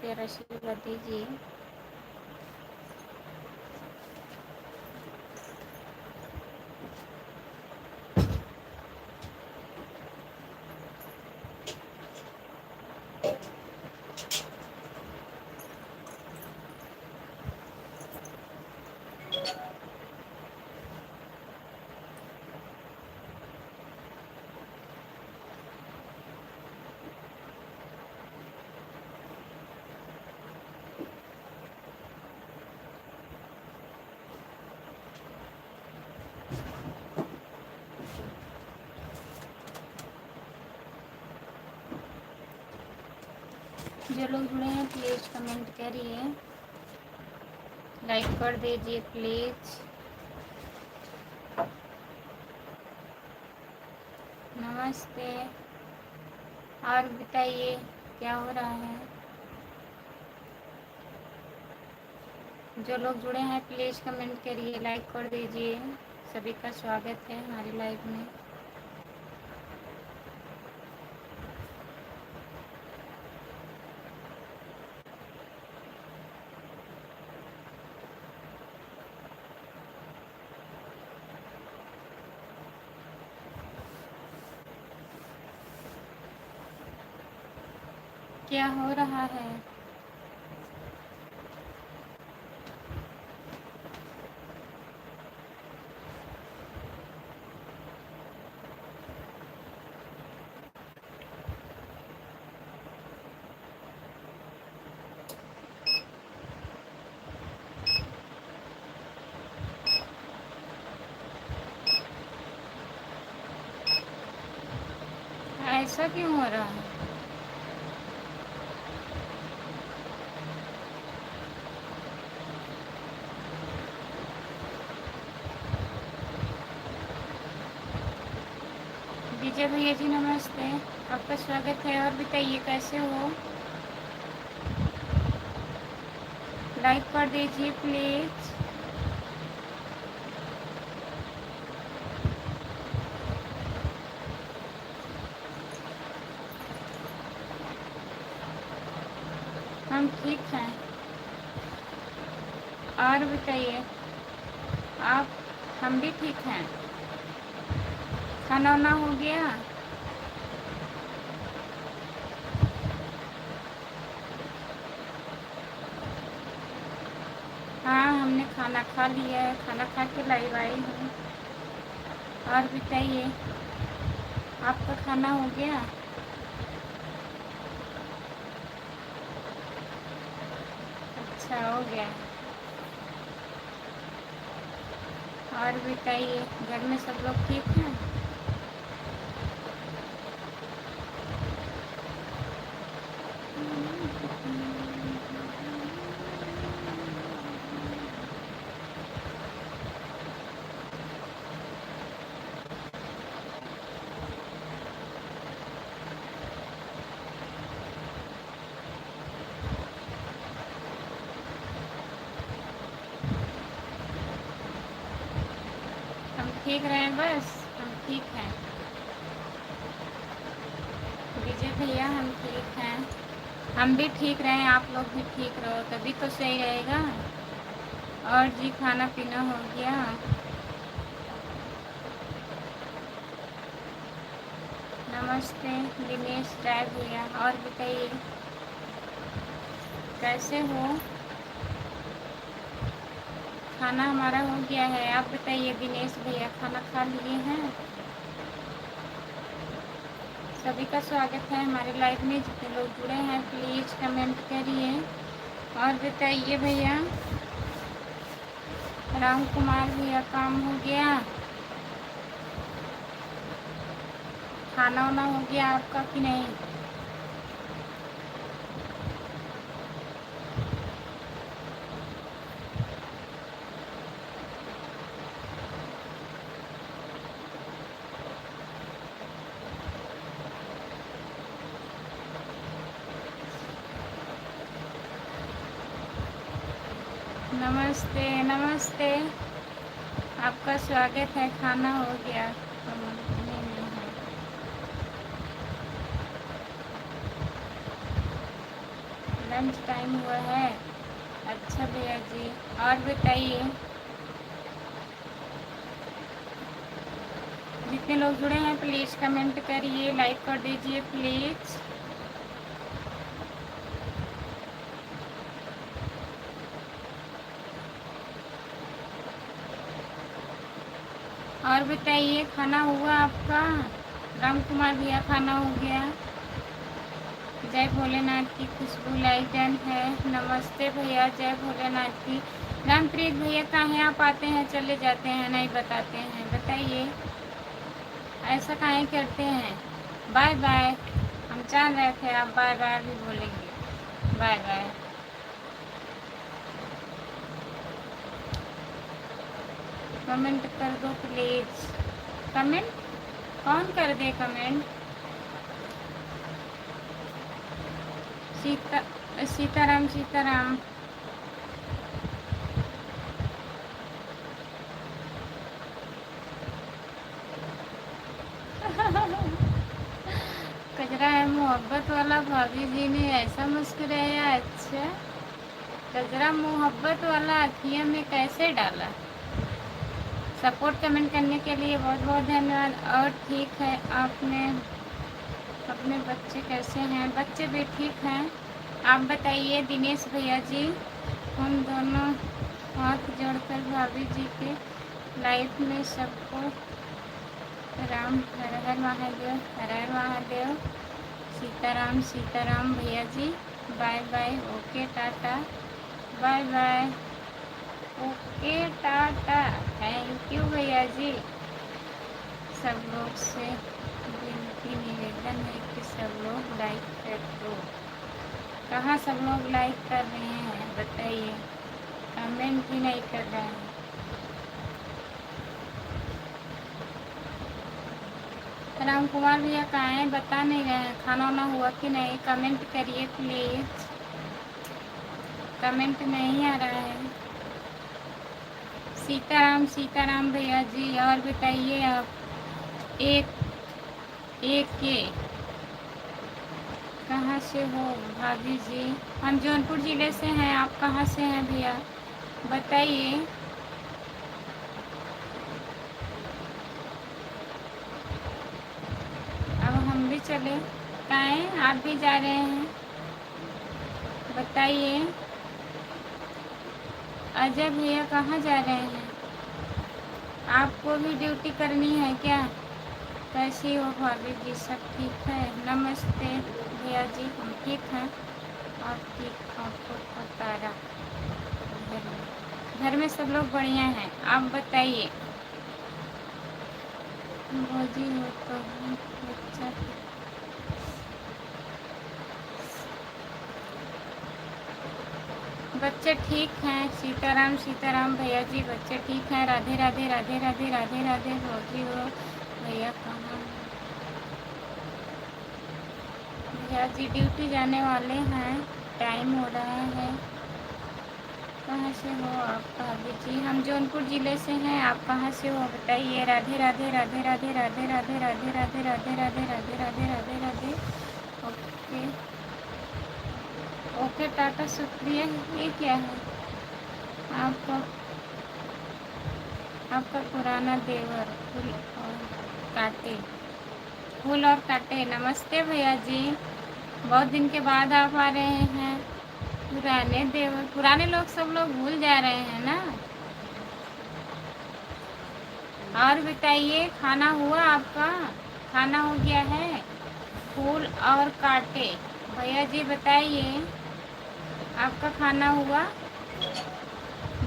प्यारा आशीर्वाद दीजिए। जो लोग जुड़े हैं प्लीज़ कमेंट करिए, लाइक कर दीजिए प्लीज़। नमस्ते। और बताइए क्या हो रहा है। जो लोग जुड़े हैं प्लीज़ कमेंट करिए, लाइक कर दीजिए। सभी का स्वागत है हमारी लाइव में। क्या हो रहा है। ऐसा क्यों हो रहा है। विजय भैया जी नमस्ते, आपका स्वागत है। और बताइए कैसे हो। लाइक कर दीजिए प्लीज़। हम ठीक हैं। और बताइए आप। हम भी ठीक हैं। खाना वाना हो गया। हाँ हमने खाना खा लिया है, खाना खा के लाइव आई हूँ। और बताइए आपका खाना हो गया। अच्छा हो गया। और बताइए घर में सब लोग ठीक हैं। हम ठीक रहें बस। हम ठीक हैं विजय भैया, हम ठीक हैं। हम भी ठीक रहें, आप लोग भी ठीक रहो तभी तो सही रहेगा। और जी खाना पीना हो गया। नमस्ते दिनेश राय भैया। और बताइए कैसे हो। खाना हमारा हो गया है। आप बताइए दिनेश भैया खाना खा लिए हैं। सभी का स्वागत है हमारे लाइव में। जितने लोग जुड़े हैं प्लीज़ कमेंट करिए। और बताइए भैया राम कुमार भैया काम हो गया। खाना वाना हो गया आपका कि नहीं। नमस्ते नमस्ते, आपका स्वागत है। खाना हो गया। लंच टाइम हुआ है। अच्छा भैया जी, और बताइए। जितने लोग जुड़े हैं प्लीज़ कमेंट करिए, लाइक कर दीजिए प्लीज़। और बताइए, खाना हुआ आपका? राम कुमार भैया खाना हो गया? जय भोलेनाथ की खुशबू लाइक डन है। नमस्ते भैया, जय भोलेनाथ की। रामप्रीत भैया कहाँ हैं? आप आते हैं चले जाते हैं, नहीं बताते हैं, बताइए ऐसा काहे करते हैं? Bye bye. हम जान रहे थे आप बाय बाय भी बोलेंगे। Bye bye. कमेंट कर दो प्लीज। कमेंट कौन कर दे कमेंट? सीताराम सीताराम। कजरा है मोहब्बत वाला, भाभी जी ने ऐसा मुस्कुराया। अच्छा, कजरा मोहब्बत वाला अखियों में कैसे डाला? सपोर्ट कमेंट करने के लिए बहुत बहुत धन्यवाद। और ठीक है, आपने अपने बच्चे कैसे हैं? बच्चे भी ठीक हैं। आप बताइए दिनेश भैया जी। हम दोनों हाथ जोड़कर भाभी जी के लाइफ में सबको राम, हर हर महादेव, हर हर महादेव। सीताराम सीताराम भैया जी। Bye bye, okay tata, bye bye, okay tata. Thank you भैया जी। सब लोग से विनती निवेदन है कि सब लोग लाइक कर दो। कहाँ सब लोग लाइक कर रहे हैं बताइए? कमेंट भी नहीं कर रहे हैं। राम कुमार भैया कहाँ हैं? बता नहीं रहे हैं। खाना वाना हुआ कि नहीं? कमेंट करिए प्लीज़। कमेंट नहीं आ रहा है। सीताराम सीताराम भैया जी। और बताइए आप एक के कहाँ से हो भाभी जी? हम जौनपुर ज़िले से हैं। आप कहाँ से हैं भैया बताइए? अब हम भी चले? कहें आप भी जा रहे हैं? बताइए। अजय भैया कहाँ जा रहे हैं? आपको भी ड्यूटी करनी है क्या? कैसी हो भाभी जी? सब ठीक है? नमस्ते भैया जी, हम ठीक हैं। आप ठीक? आपको पता रहा घर में सब लोग बढ़िया हैं। आप बताइए। भौजी हो तो बच्चा बच्चे ठीक हैं? सीताराम सीताराम भैया जी, बच्चे ठीक हैं। राधे राधे राधे राधे राधे राधे। भौजी हो भैया कहाँ? भैया जी ड्यूटी जाने वाले हैं, टाइम हो रहा है। कहाँ से हो आप भाभी जी? हम जौनपुर ज़िले से हैं। आप कहाँ से हो बताइए? राधे राधे राधे राधे राधे राधे राधे राधे राधे राधे राधे राधे राधे राधे। ओके ओके टाटा, शुक्रिया। ये क्या है? आपका आपका पुराना देवर फूल और कांटे, फूल और कांटे। नमस्ते भैया जी, बहुत दिन के बाद आप आ रहे हैं। पुराने देवर, पुराने लोग सब लोग भूल जा रहे हैं ना। और बताइए, खाना हुआ आपका? खाना हो गया है? फूल और कांटे भैया जी बताइए, आपका खाना हुआ?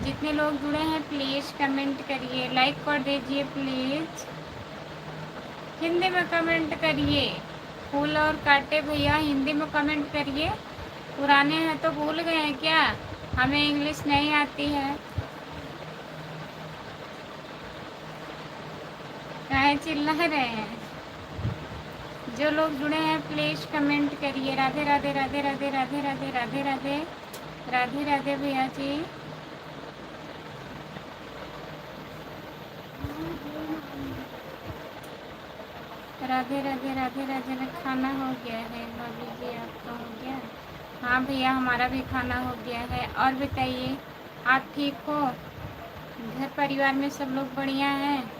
जितने लोग जुड़े हैं प्लीज़ कमेंट करिए, लाइक कर दीजिए प्लीज़। हिंदी में कमेंट करिए। फूल और कांटे भैया हिंदी में कमेंट करिए। पुराने हैं तो भूल गए हैं क्या? हमें इंग्लिश नहीं आती है। काहे चिल्ला रहे हैं? जो लोग जुड़े हैं प्लीज़ कमेंट करिए। राधे राधे राधे राधे राधे राधे राधे राधे राधे राधे भैया जी। राधे राधे राधे राधे। खाना हो गया है भाभी जी, आपका हो गया? हाँ भैया, हमारा भी खाना हो गया है। और बताइए, आप ठीक हो? घर परिवार में सब लोग बढ़िया हैं?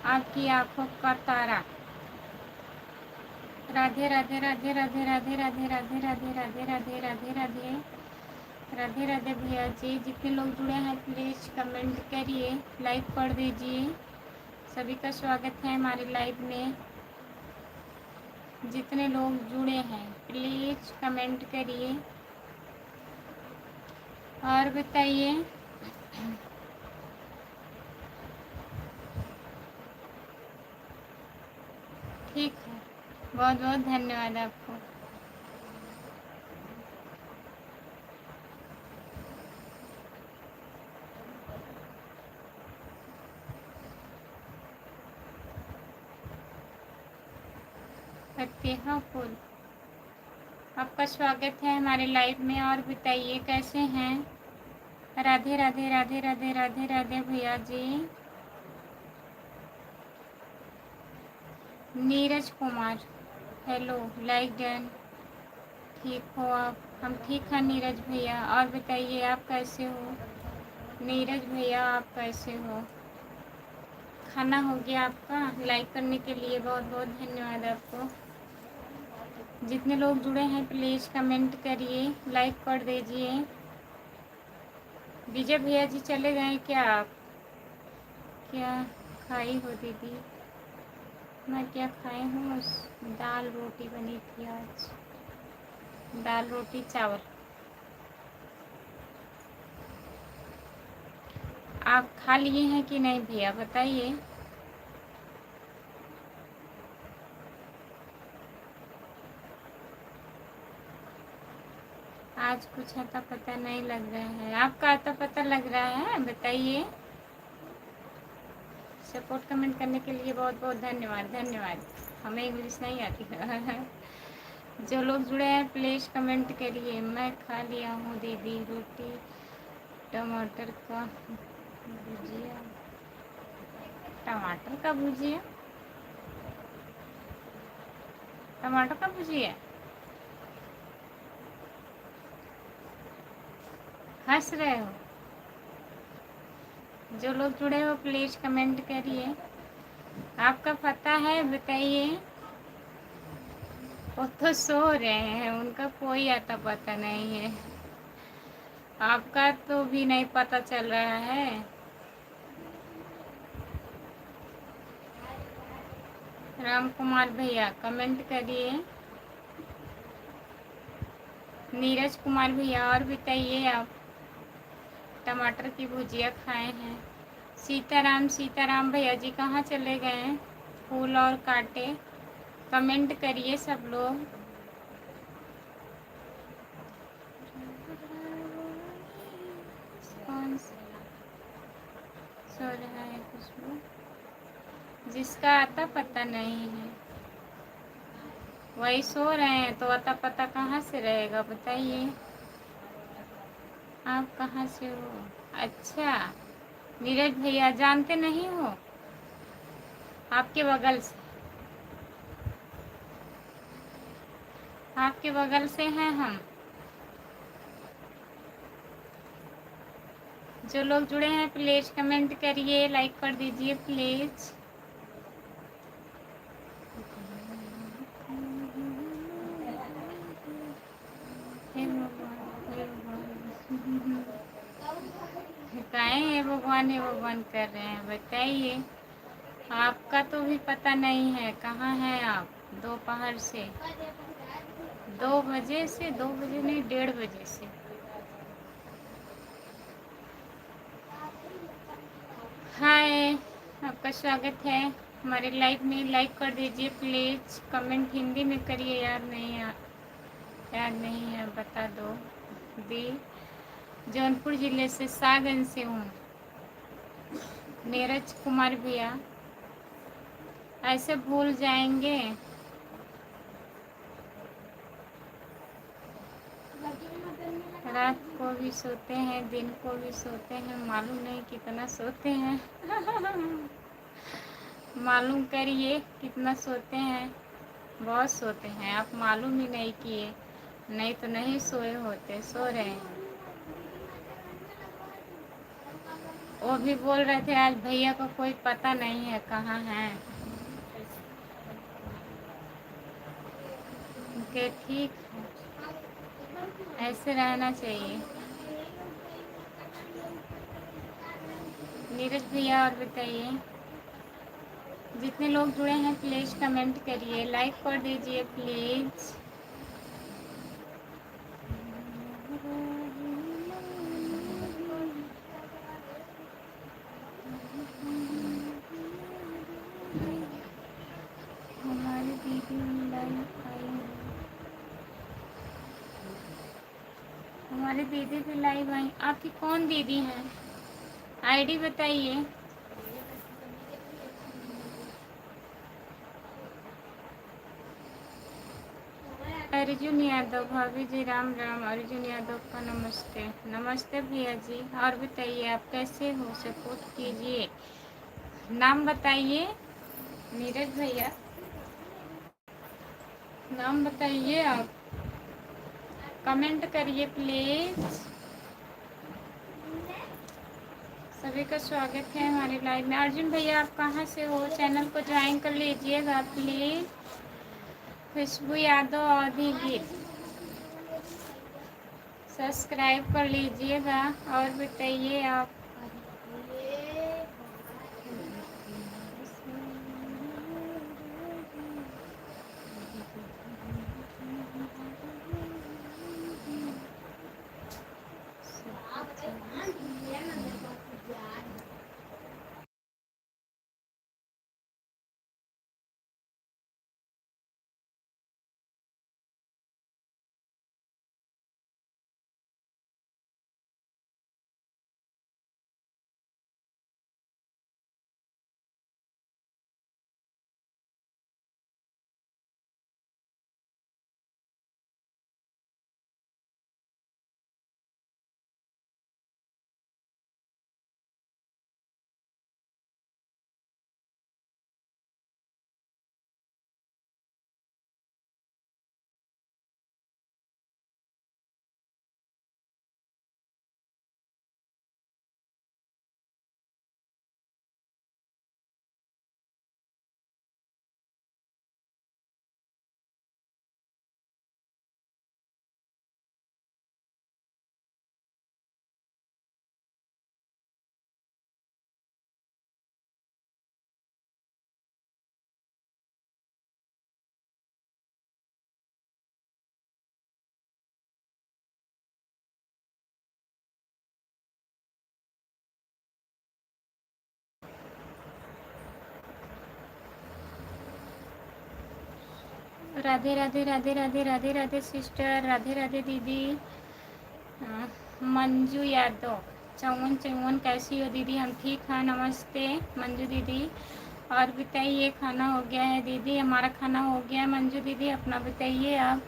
आपकी आंखों का तारा। राधे राधे राधे राधे राधे राधे राधे राधे राधे राधे राधे राधे राधे राधे भैया जी। जितने लोग जुड़े हैं प्लीज़ कमेंट करिए, लाइक कर दीजिए। सभी का स्वागत है हमारे लाइव में। जितने लोग जुड़े हैं प्लीज़ कमेंट करिए और बताइए। ठीक है, बहुत बहुत धन्यवाद आपको। फतेहा फूल, आपका स्वागत है हमारे लाइव में। और बताइए कैसे हैं? राधे राधे राधे राधे राधे राधे भैया जी। Neeraj Kumar, hello, like done. ठीक हो आप? हम ठीक हैं नीरज भैया। और बताइए आप कैसे हो? नीरज भैया आप कैसे हो? खाना हो गया आपका? लाइक करने के लिए बहुत बहुत धन्यवाद आपको। जितने लोग जुड़े हैं प्लीज़ कमेंट करिए, लाइक कर दीजिए। विजय भैया जी चले गए क्या आप? क्या खाई हो दीदी? मैं क्या खाई हूँ? दाल रोटी बनी थी आज, दाल रोटी चावल। आप खा लिए हैं कि नहीं भैया बताइए। आज कुछ आता पता नहीं लग रहा है। आपका आता पता लग रहा है, बताइए। सपोर्ट कमेंट करने के लिए बहुत बहुत धन्यवाद धन्यवाद। हमें इंग्लिश नहीं आती है। जो लोग जुड़े हैं प्लीज़ कमेंट करिए। मैं खा लिया हूँ दीदी, रोटी टमाटर का भुजिया। टमाटर का भुजिया? टमाटर का भुजिया? हंस रहे हो? जो लोग जुड़े हो प्लीज़ कमेंट करिए। आपका पता है बताइए। वो तो सो रहे हैं, उनका कोई आता पता नहीं है। आपका तो भी नहीं पता चल रहा है। राम कुमार भैया कमेंट करिए। नीरज कुमार भैया और बताइए आप। टमाटर की भुजिया खाए हैं। सीताराम सीताराम भैया जी कहाँ चले गए हैं? फूल और कांटे कमेंट करिए सब लोग। कौन सो रहा है? खुशबू, जिसका आता पता नहीं है वही सो रहे हैं, तो अता पता कहाँ से रहेगा बताइए। आप कहाँ से हो? अच्छा, नीरज भैया जानते नहीं हो? आपके बगल से, आपके बगल से हैं हम। जो लोग जुड़े हैं प्लीज़ कमेंट करिए, लाइक कर दीजिए प्लीज़। हे भगवान हे भगवान, काहे हे भगवान कर रहे हैं बताइए। आपका तो भी पता नहीं है, कहाँ हैं आप? दोपहर से 2 बजे से, 2 बजे नहीं 1:30 बजे से। हाय, आपका स्वागत है हमारे लाइव में। लाइक कर दीजिए प्लीज़। कमेंट हिंदी में करिए। याद नहीं है बता दो दी। जौनपुर ज़िले से सागन से हूँ। नीरज कुमार भैया ऐसे भूल जाएंगे? रात को भी सोते हैं, दिन को भी सोते हैं, मालूम नहीं कितना सोते हैं। मालूम करिए कितना सोते हैं। बहुत सोते हैं, आप मालूम ही नहीं किए। नहीं तो नहीं सोए होते, सो रहे हैं। वो भी बोल रहे थे आज भैया को कोई पता नहीं है कहाँ है। कि ठीक है, ऐसे रहना चाहिए। नीरज भैया और बताइए, जितने लोग जुड़े हैं प्लीज़ कमेंट करिए, लाइक कर दीजिए प्लीज़। हमारी दीदी लाइव आई है। हमारी दीदी भी लाइव आई। आपकी कौन दीदी हैं? आईडी बताइए। अर्जुन यादव, भाभी जी राम राम। अर्जुन यादव का नमस्ते। नमस्ते भैया जी। और बताइए आप कैसे हो, सपोर्ट कीजिए। नाम बताइए नीरज भैया, नाम बताइए आप, कमेंट करिए प्लीज़। सभी का स्वागत है हमारे लाइव में। अर्जुन भैया आप कहाँ से हो? चैनल को ज्वाइन कर लीजिएगा प्लीज़। खुशबू यादव अवधि गीत सब्सक्राइब कर लीजिएगा। और बताइए आप। राधे राधे राधे राधे राधे राधे सिस्टर, राधे राधे दीदी। मंजू यादव, चौवन चौवन कैसी हो दीदी? हम ठीक हैं, नमस्ते मंजू दीदी। और बताइए खाना हो गया है दीदी? हमारा खाना हो गया है मंजू दीदी, अपना बताइए आप।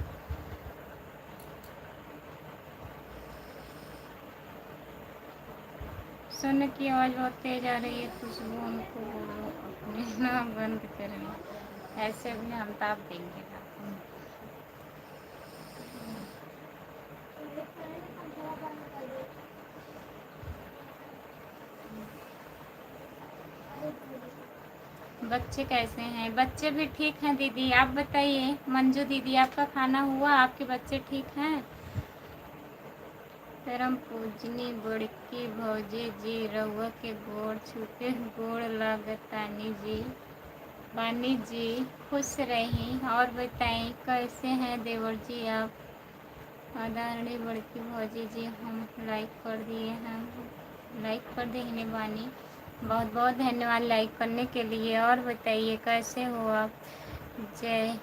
सुन की आवाज़ बहुत तेज आ रही है। खुशबू हमको बोलो अपने नाम बंद करें, ऐसे भी हम ताप देंगे आपको। बच्चे कैसे हैं? बच्चे भी ठीक हैं दीदी, आप बताइए। मंजू दीदी आपका खाना हुआ? आपके बच्चे ठीक हैं? परम पूजनी बड़की भौजी जी, रउआ के गोड़ छूके गोड़ लागतानी जी। वानी जी खुश रहीं। और बताएं कैसे हैं देवर जी आप? आदरणीय बड़की भौजी जी हम लाइक कर दिए हैं, लाइक कर देने वानी, बहुत बहुत धन्यवाद लाइक करने के लिए। और बताइए कैसे हो आप? जय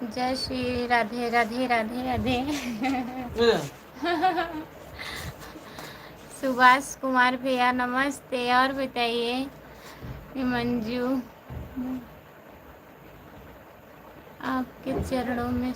जय श्री राधे राधे राधे राधे। सुभाष कुमार भैया नमस्ते। और बताइए मंजू, आपके चरणों में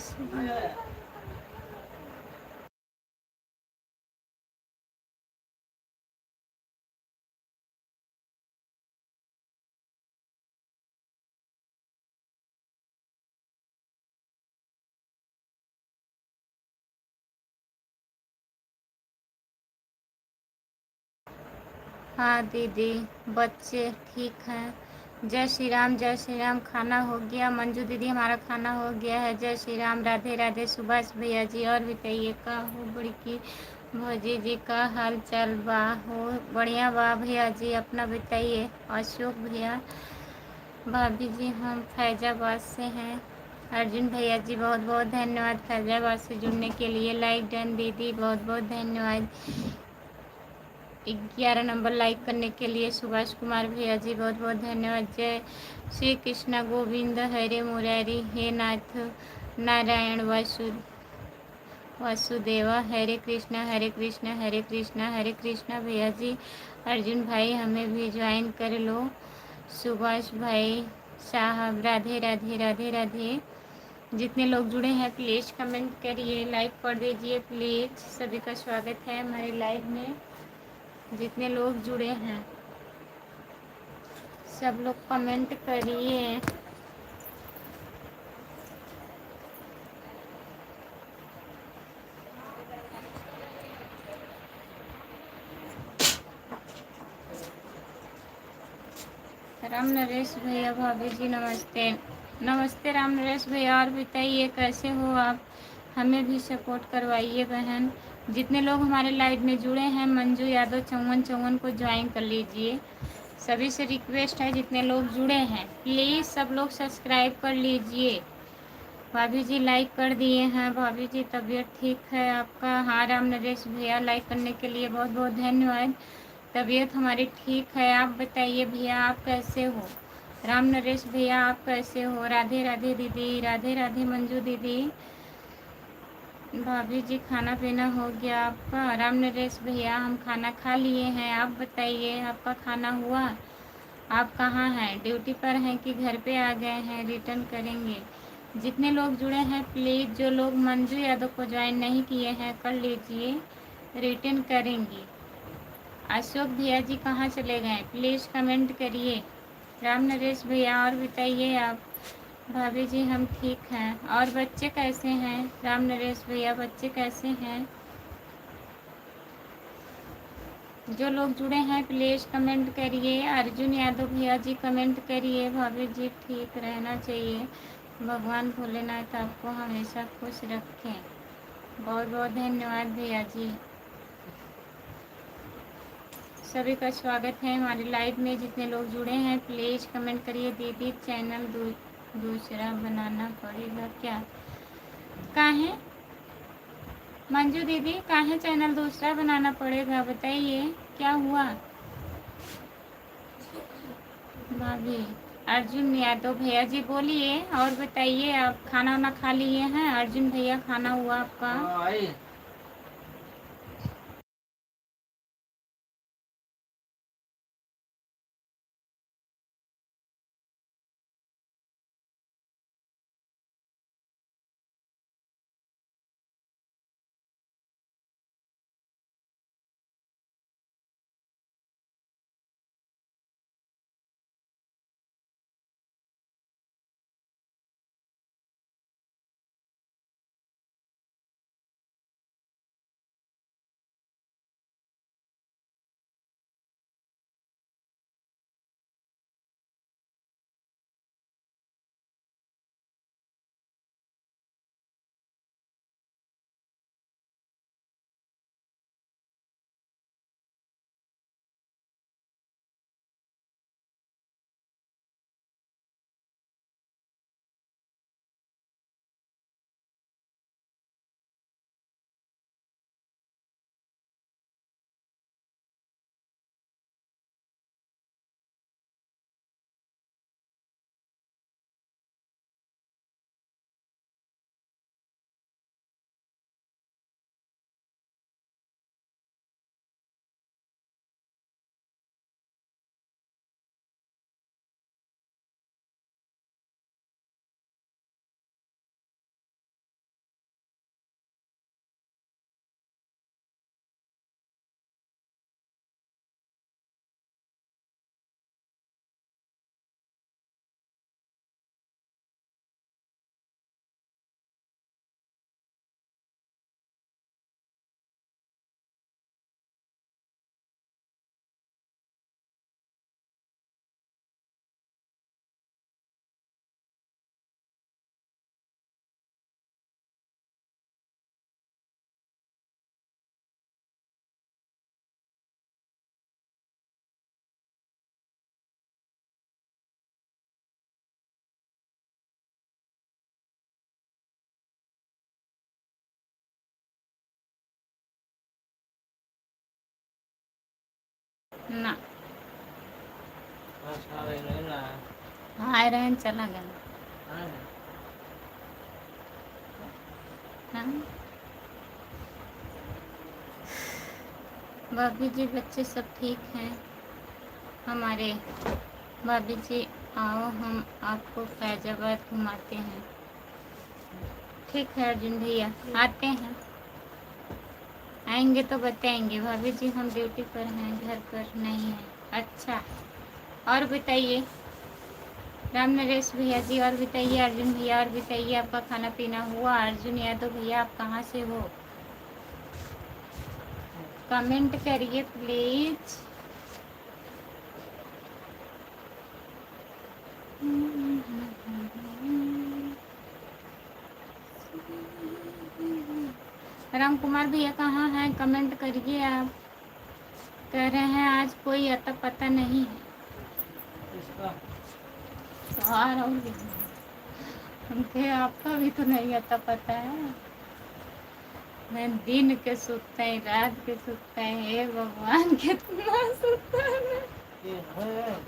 हाँ दीदी, बच्चे ठीक हैं। जय श्री राम, जय श्री राम। खाना हो गया? मंजू दीदी हमारा खाना हो गया है। जय श्री राम, राधे राधे। सुभाष भैया जी और बताइए का हो बड़ी की भौजी जी का हाल चाल बा? हो बढ़िया बा भैया जी, अपना बताइए। अशोक भैया, भाभी जी हम फैजाबाद से हैं। अर्जुन भैया जी बहुत बहुत धन्यवाद फैजाबाद से जुड़ने के लिए। लाइक डन दीदी, बहुत बहुत धन्यवाद 11 नंबर लाइक करने के लिए। सुभाष कुमार भैया जी बहुत बहुत धन्यवाद। जय श्री कृष्ण गोविंद हरे मुरारी, हे नाथ नारायण वासुदेवा, हरे कृष्णा हरे कृष्णा हरे कृष्णा हरे कृष्णा। भैया जी अर्जुन भाई हमें भी ज्वाइन कर लो। सुभाष भाई साहब, राधे राधे राधे राधे। जितने लोग जुड़े हैं प्लीज़ कमेंट करिए, लाइक कर दीजिए प्लीज़। सभी का स्वागत है हमारे लाइव में। जितने लोग जुड़े हैं सब लोग कमेंट करिए। राम नरेश भैया, भाभी जी नमस्ते। नमस्ते राम नरेश भैया, और बताइए कैसे हो आप? हमें भी सपोर्ट करवाइए बहन। जितने लोग हमारे लाइव में जुड़े हैं, मंजू यादव 5454 को ज्वाइन कर लीजिए। सभी से रिक्वेस्ट है, जितने लोग जुड़े हैं प्लीज़ सब लोग सब्सक्राइब कर लीजिए। भाभी जी लाइक कर दिए हैं। भाभी जी तबीयत ठीक है आपका? हाँ राम नरेश भैया, लाइक करने के लिए बहुत बहुत धन्यवाद। तबीयत हमारी ठीक है। आप बताइए भैया आप कैसे हो? राम नरेश भैया आप कैसे हो? राधे राधे दीदी, राधे राधे मंजू दीदी। भाभी जी खाना पीना हो गया आपका? राम नरेश भैया हम खाना खा लिए हैं। आप बताइए आपका खाना हुआ? आप कहाँ हैं? ड्यूटी पर हैं कि घर पे आ गए हैं? रिटर्न करेंगे। जितने लोग जुड़े हैं प्लीज़, जो लोग मंजू यादव को ज्वाइन नहीं किए हैं कर लीजिए, रिटर्न करेंगे। अशोक भैया जी कहाँ चले गए? प्लीज़ कमेंट करिए। राम नरेश भैया और बताइए आप? भाभी जी हम ठीक हैं। और बच्चे कैसे हैं? राम नरेश भैया बच्चे कैसे हैं? जो लोग जुड़े हैं प्लीज़ कमेंट करिए। अर्जुन यादव भैया जी कमेंट करिए। भाभी जी ठीक रहना चाहिए, भगवान भोलेनाथ आपको हमेशा खुश रखें। बहुत बहुत धन्यवाद भैया जी। सभी का स्वागत है हमारे लाइव में। जितने लोग जुड़े हैं प्लीज़ कमेंट करिए। दीदी चैनल दूसरा बनाना पड़ेगा क्या? काहे मंजू दीदी, काहे चैनल दूसरा बनाना पड़ेगा बताइए, क्या हुआ? भाभी अर्जुन यादव भैया जी बोलिए और बताइए, आप खाना वाना खा लिए हैं? अर्जुन भैया खाना हुआ आपका? ना आए रहे चला गया। हाँ भाभी जी बच्चे सब ठीक हैं हमारे। भाभी जी आओ हम आपको फैजाबाद घुमाते हैं। ठीक है अर्जुन भैया आते हैं, आएंगे तो बताएंगे। भाभी जी हम ड्यूटी पर हैं, घर पर नहीं हैं। अच्छा और बताइए राम नरेश भैया जी, और बताइए अर्जुन भैया, और बताइए आपका खाना पीना हुआ? अर्जुन यादव भैया आप कहाँ से हो? कमेंट करिए प्लीज। राम कुमार भैया कहाँ हैं? कमेंट करिए आप। कह रहे हैं आज कोई अता पता नहीं है। और उनके आपका भी तो नहीं अता पता है। मैं दिन के सुतते हैं, रात के सुतते हैं, हे भगवान कितना सुतता है।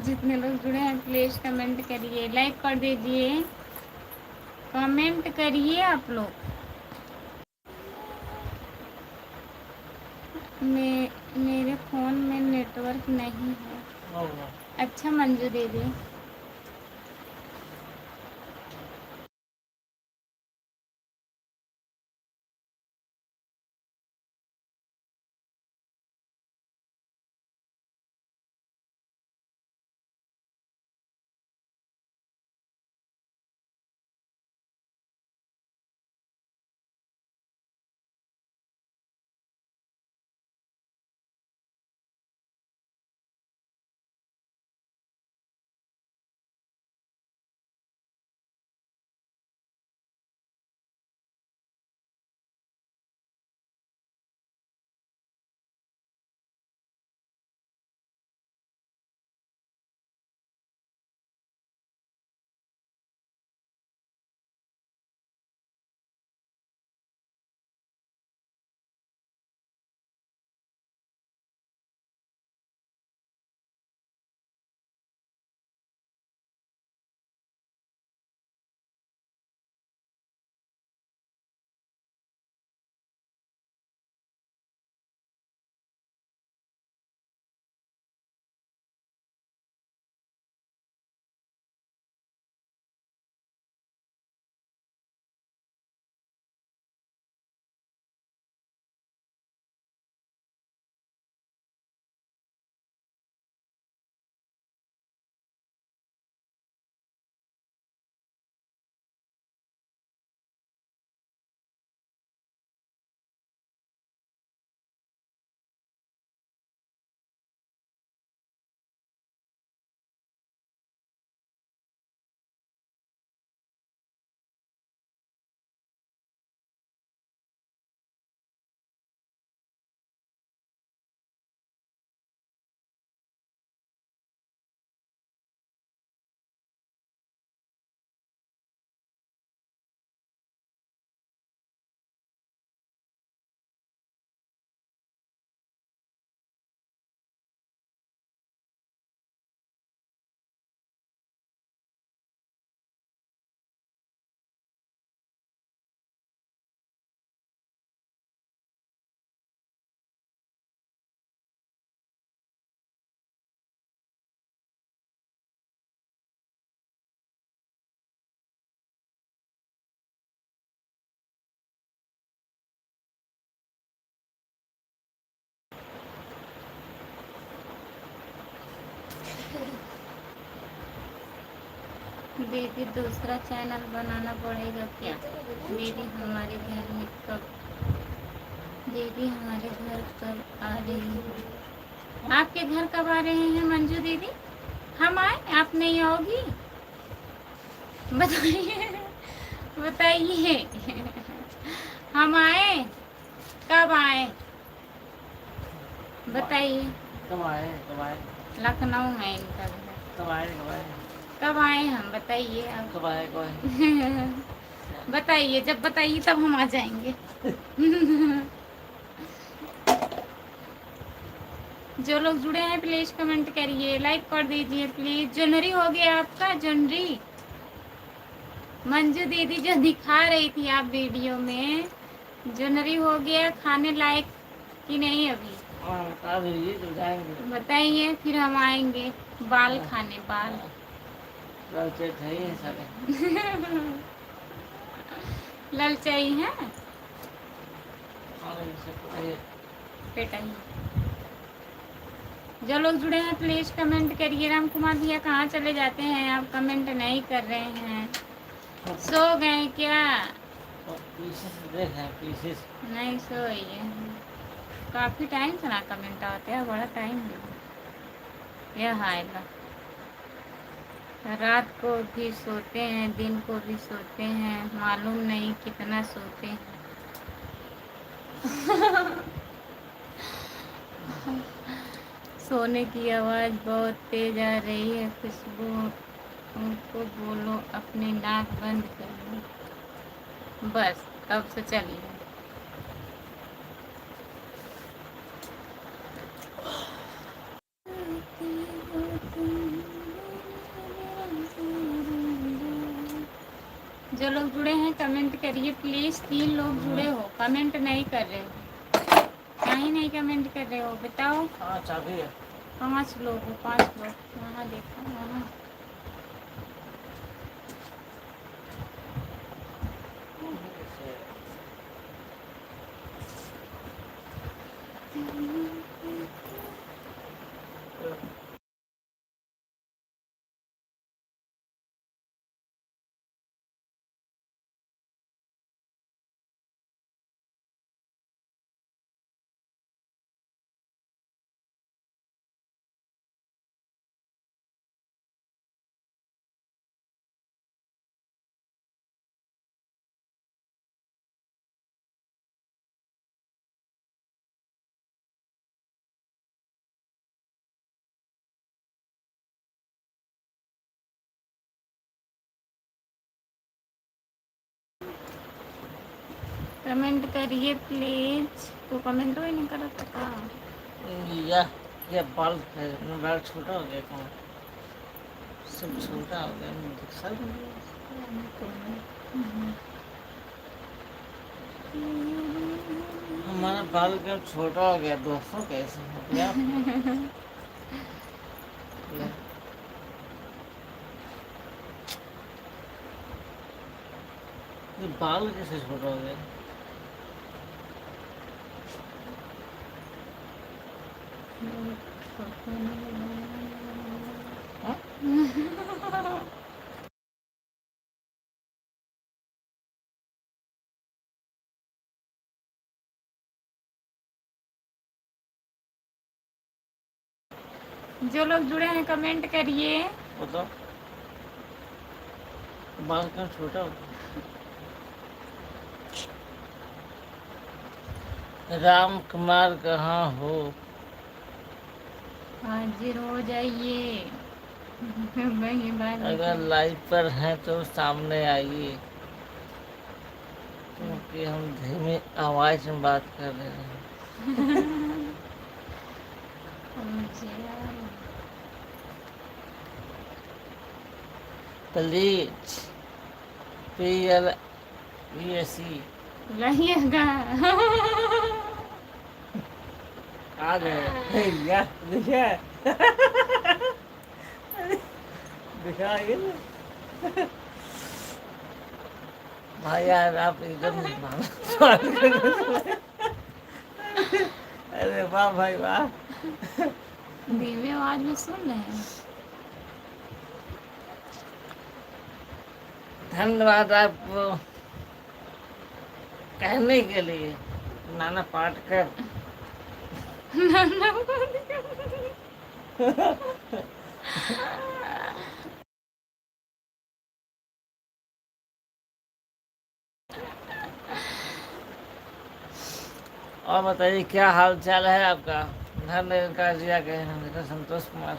जितने लोग जुड़े हैं प्लीज कमेंट करिए, लाइक कर दीजिए, कमेंट करिए आप लोग। मेरे फ़ोन में नेटवर्क नहीं है। अच्छा मंजू दीदी दीदी दूसरा चैनल बनाना पड़ेगा क्या? दीदी हमारे घर में कब दीदी हमारे घर कब आ रही है? आपके घर कब आ रहे हैं मंजू दीदी? हम आए, आप नहीं आओगी? बताइए, बताइए। हम आए, कब आए बताइए। कब आए लखनऊ में इनका घर। कब आए कब आए कब आए हम, बताइए आप। कब आए बताइए, जब बताइए तब हम आ जाएंगे। जो लोग जुड़े हैं प्लीज कमेंट करिए, लाइक कर दीजिए प्लीज। ज्वेलरी हो गया आपका? ज्वेलरी मंजू दीदी जो दिखा रही थी आप वीडियो में, ज्वेलरी हो गया खाने लायक कि नहीं अभी? बता दीजिए तो जाएंगे। बताइए फिर हम आएंगे बाल खाने, बाल। चाहिए सारे। ललचाई है पेटाई। जो लोग जुड़े हैं प्लीज कमेंट करिए। राम कुमार भैया कहाँ चले जाते हैं आप, कमेंट नहीं कर रहे हैं? सो गए क्या? पीसेस नहीं सोई है, काफ़ी टाइम से ना कमेंट आते हैं, बड़ा टाइम है। यह आएगा, रात को भी सोते हैं दिन को भी सोते हैं, मालूम नहीं कितना सोते हैं। सोने की आवाज़ बहुत तेज आ रही है। खुशबू उनको बोलो अपनी नाक बंद कर लो। बस अब से चलिए। जो लोग जुड़े हैं कमेंट करिए प्लीज़। 3 लोग जुड़े हो, कमेंट नहीं कर रहे हो, क्या ही नहीं कमेंट कर रहे हो बताओ। चाबी है। 5 लोग हो, 5 लोग। वहाँ देखो वहाँ। कमेंट करिए प्लीज। तो कमेंट ही नहीं करा तो का? या बाल बाल छोटा हो गया कौन सब छोटा हो गया सब। हमारा बाल क्या छोटा हो गया दोस्तों, कैसे हो गया? ये बाल कैसे छोटा हो गया? जो लोग जुड़े हैं कमेंट करिए। बताओ बाल क्यों छोटा हो गया? राम कुमार कहाँ हो? हाजिर हो जाइए। अगर लाइव पर हैं तो सामने आइए, क्योंकि हम धीमी आवाज में बात कर रहे हैं। Please PLESE लहिएगा। आ गए यार, देखिए दिखाइए ना भाई यार, आप एकदम अरे वाह भाई वाह। धीमे आवाज में सुन रहे हैं। धन्यवाद आपको कहने के लिए नाना पाटकर। और बताइए क्या हाल चाल है आपका? धन निरंकार जी आ गए हैं, मेरा संतोष कुमार।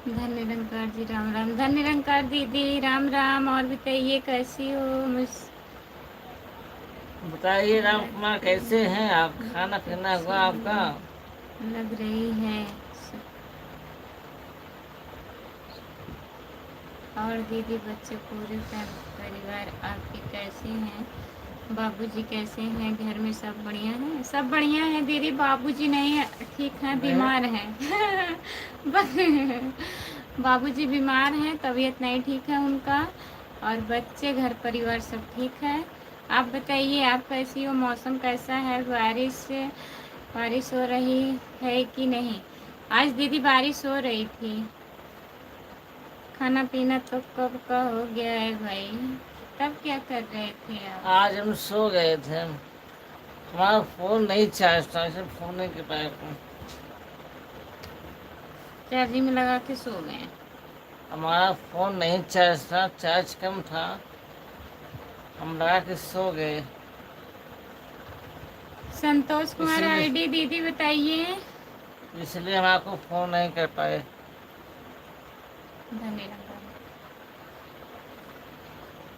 धन निरंकार जी राम राम। धन निरंकार दीदी राम राम। और बताइए कैसी हो? बताइए राम कुमार कैसे हैं आप? खाना पीना हुआ आपका? लग रही है। और दीदी बच्चे पूरे परिवार आपके कैसे हैं? बाबूजी कैसे हैं? घर में सब बढ़िया है? सब बढ़िया है दीदी। बाबूजी नहीं है, ठीक है, बीमार हैं। बाबूजी बीमार हैं, तबीयत नहीं ठीक है उनका। और बच्चे घर परिवार सब ठीक है। आप बताइए आप कैसी हो? मौसम कैसा है? बारिश हो रही है कि नहीं? आज दीदी बारिश हो रही थी। खाना पीना तो कब का हो गया है भाई। तब क्या कर रहे थे आप? आज हम सो गए थे, हमारा फोन नहीं चार्ज था, इसे फोन नहीं कर पाए। चार्जिंग में लगा के सो गए? हमारा फोन नहीं चार्ज था, चार्ज कम था, हम लगा के सो गए। संतोष कुमार इसलिए आईडी दीदी बताइए। इसलिए हम आपको फोन नहीं कर पाए। धन्यवाद।